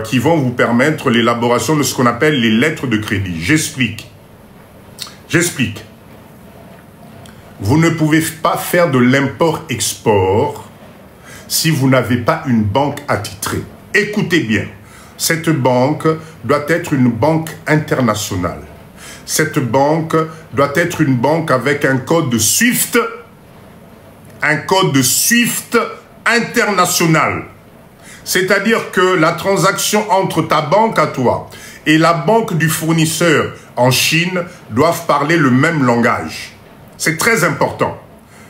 qui vont vous permettre l'élaboration de ce qu'on appelle les lettres de crédit. J'explique. J'explique. Vous ne pouvez pas faire de l'import-export si vous n'avez pas une banque attitrée. Écoutez bien, cette banque doit être une banque internationale. Cette banque doit être une banque avec un code SWIFT, international. C'est-à-dire que la transaction entre ta banque à toi et la banque du fournisseur en Chine doivent parler le même langage. C'est très important.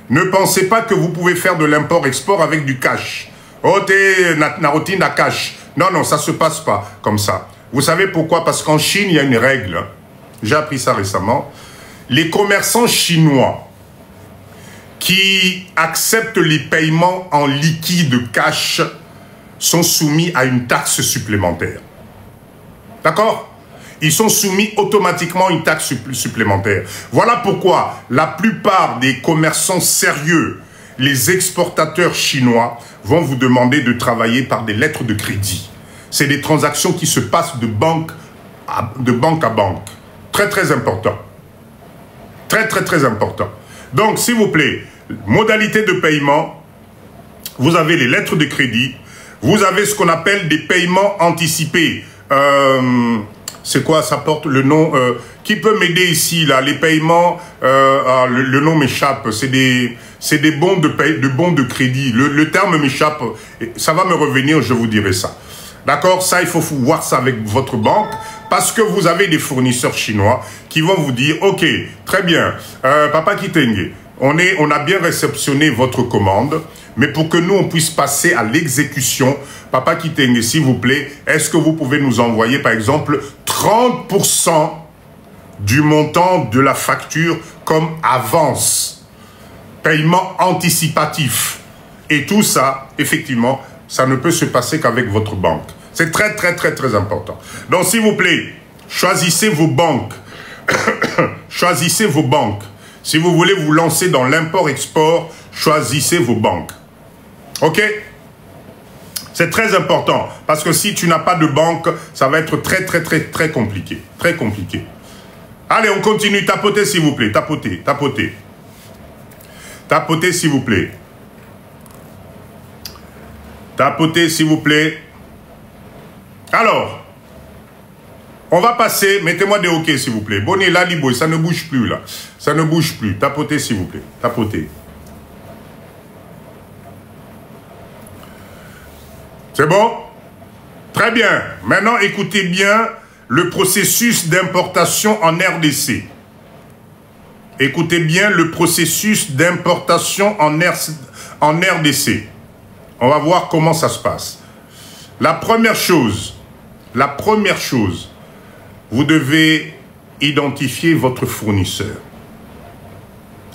Ne pensez pas que vous pouvez faire de l'import-export avec du cash. Oh, t'es narotine à cash. Non, non, ça ne se passe pas comme ça. Vous savez pourquoi? Parce qu'en Chine, il y a une règle. J'ai appris ça récemment. Les commerçants chinois qui acceptent les paiements en liquide cash sont soumis à une taxe supplémentaire. D'accord? Ils sont soumis automatiquement à une taxe supplémentaire. Voilà pourquoi la plupart des commerçants sérieux, les exportateurs chinois, vont vous demander de travailler par des lettres de crédit. C'est des transactions qui se passent de banque à banque. Très, très important. Très, très, très important. Donc, s'il vous plaît, modalité de paiement, vous avez les lettres de crédit, Vous avez ce qu'on appelle des paiements anticipés. C'est quoi, ça porte le nom qui peut m'aider ici, là? Les paiements, le nom m'échappe, c'est des bons de crédit. Le terme m'échappe, ça va me revenir, je vous dirai ça. D'accord? Ça, il faut voir ça avec votre banque, parce que vous avez des fournisseurs chinois qui vont vous dire, ok, très bien, Papa Kitenge, on a bien réceptionné votre commande, mais pour que nous, on puisse passer à l'exécution, Papa Kitenge, s'il vous plaît, est-ce que vous pouvez nous envoyer, par exemple, 30% du montant de la facture comme avance, paiement anticipatif. Et tout ça, effectivement, ça ne peut se passer qu'avec votre banque. C'est très, très, très, très important. Donc, s'il vous plaît, choisissez vos banques. Choisissez vos banques. Si vous voulez vous lancer dans l'import-export, choisissez vos banques. OK? C'est très important. Parce que si tu n'as pas de banque, ça va être très, très, très, très compliqué. Très compliqué. Allez, on continue. Tapotez, s'il vous plaît. Tapotez, tapotez. Tapotez, s'il vous plaît. Tapotez, s'il vous plaît. Alors, on va passer. Mettez-moi des OK, s'il vous plaît. Bonnet, là, Liboy, ça ne bouge plus, là. Ça ne bouge plus. Tapotez, s'il vous plaît. Tapotez. C'est bon? Très bien. Maintenant, écoutez bien le processus d'importation en RDC. Écoutez bien le processus d'importation en RDC. On va voir comment ça se passe. La première chose, vous devez identifier votre fournisseur.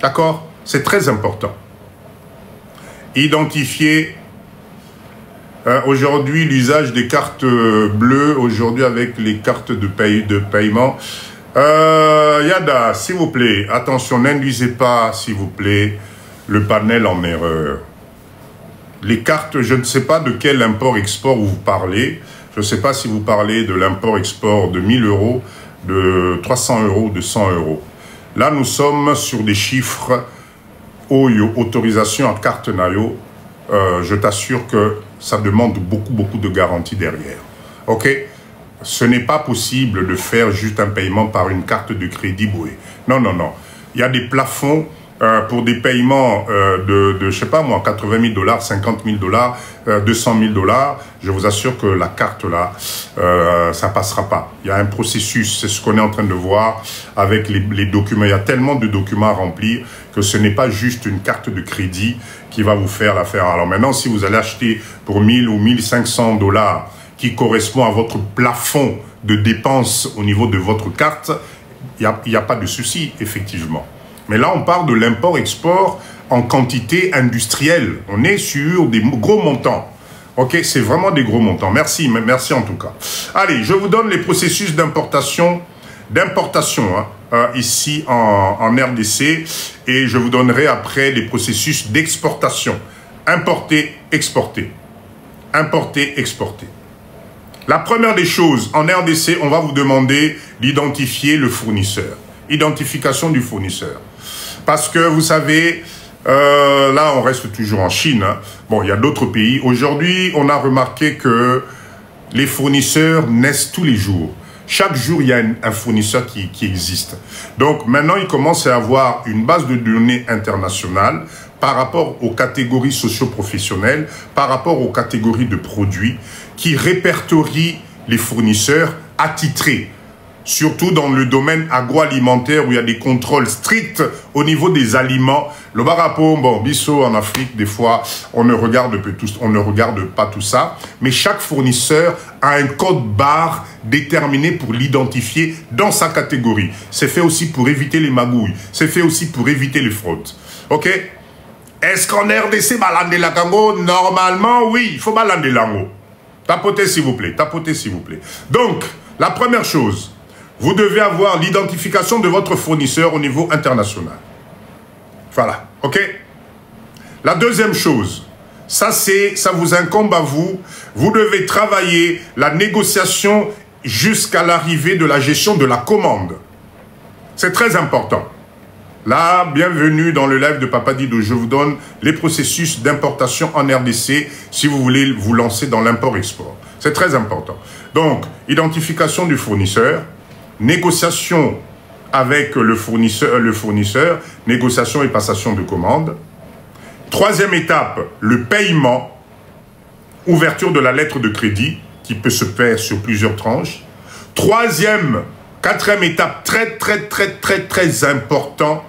D'accord? C'est très important. Identifier aujourd'hui l'usage des cartes bleues, aujourd'hui avec les cartes de paiement. Yada, s'il vous plaît, attention, n'induisez pas, s'il vous plaît, le panel en erreur. Les cartes, je ne sais pas de quel import-export vous parlez. Je ne sais pas si vous parlez de l'import-export de 1000 €, de 300 €, de 100 €. Là, nous sommes sur des chiffres OYO, autorisation à carte Nayo. Je t'assure que ça demande beaucoup de garanties derrière. OK? Ce n'est pas possible de faire juste un paiement par une carte de crédit Boé. Non, non, non. Il y a des plafonds pour des paiements je sais pas moi, 80 000 $, 50 000 $, 200 000 $. Je vous assure que la carte là, ça passera pas. Il y a un processus, c'est ce qu'on est en train de voir avec les documents. Il y a tellement de documents à remplir que ce n'est pas juste une carte de crédit qui va vous faire l'affaire. Alors maintenant, si vous allez acheter pour 1000 ou 1500 $ qui correspond à votre plafond de dépenses au niveau de votre carte, il n'y a pas de souci, effectivement. Mais là, on parle de l'import-export en quantité industrielle. On est sur des gros montants. OK, c'est vraiment des gros montants. Merci, merci en tout cas. Allez, je vous donne les processus d'importation, ici en RDC, et je vous donnerai après les processus d'exportation. Importer, exporter. Importer, exporter. La première des choses, en RDC, on va vous demander d'identifier le fournisseur. Identification du fournisseur. Parce que, vous savez, là, on reste toujours en Chine. Hein. Bon, il y a d'autres pays. Aujourd'hui, on a remarqué que les fournisseurs naissent tous les jours. Chaque jour, il y a un fournisseur qui existe. Donc, maintenant, il commence à avoir une base de données internationale par rapport aux catégories socio-professionnelles, par rapport aux catégories de produits, qui répertorie les fournisseurs attitrés. Surtout dans le domaine agroalimentaire où il y a des contrôles stricts au niveau des aliments. Le barapo, bon, bisso en Afrique, des fois, on ne regarde pas tout ça. Mais chaque fournisseur a un code barre déterminé pour l'identifier dans sa catégorie. C'est fait aussi pour éviter les magouilles. C'est fait aussi pour éviter les fraudes. OK? Est-ce qu'en RDC, balande la Congo? Normalement, oui, il faut balande l'ango. Tapotez, s'il vous plaît. Tapotez, s'il vous plaît. Donc, la première chose, vous devez avoir l'identification de votre fournisseur au niveau international. Voilà, OK? La deuxième chose, ça vous incombe à vous. Vous devez travailler la négociation jusqu'à l'arrivée de la gestion de la commande. C'est très important. Là, bienvenue dans le live de Papa Dido. Je vous donne les processus d'importation en RDC si vous voulez vous lancer dans l'import-export. C'est très important. Donc, identification du fournisseur, négociation avec le fournisseur, négociation et passation de commande. Troisième étape, le paiement, ouverture de la lettre de crédit qui peut se faire sur plusieurs tranches. Quatrième étape, très important,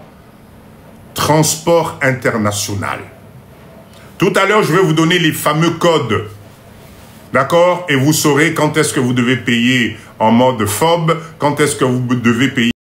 transport international. Tout à l'heure, je vais vous donner les fameux codes. D'accord? Et vous saurez quand est-ce que vous devez payer en mode FOB, quand est-ce que vous devez payer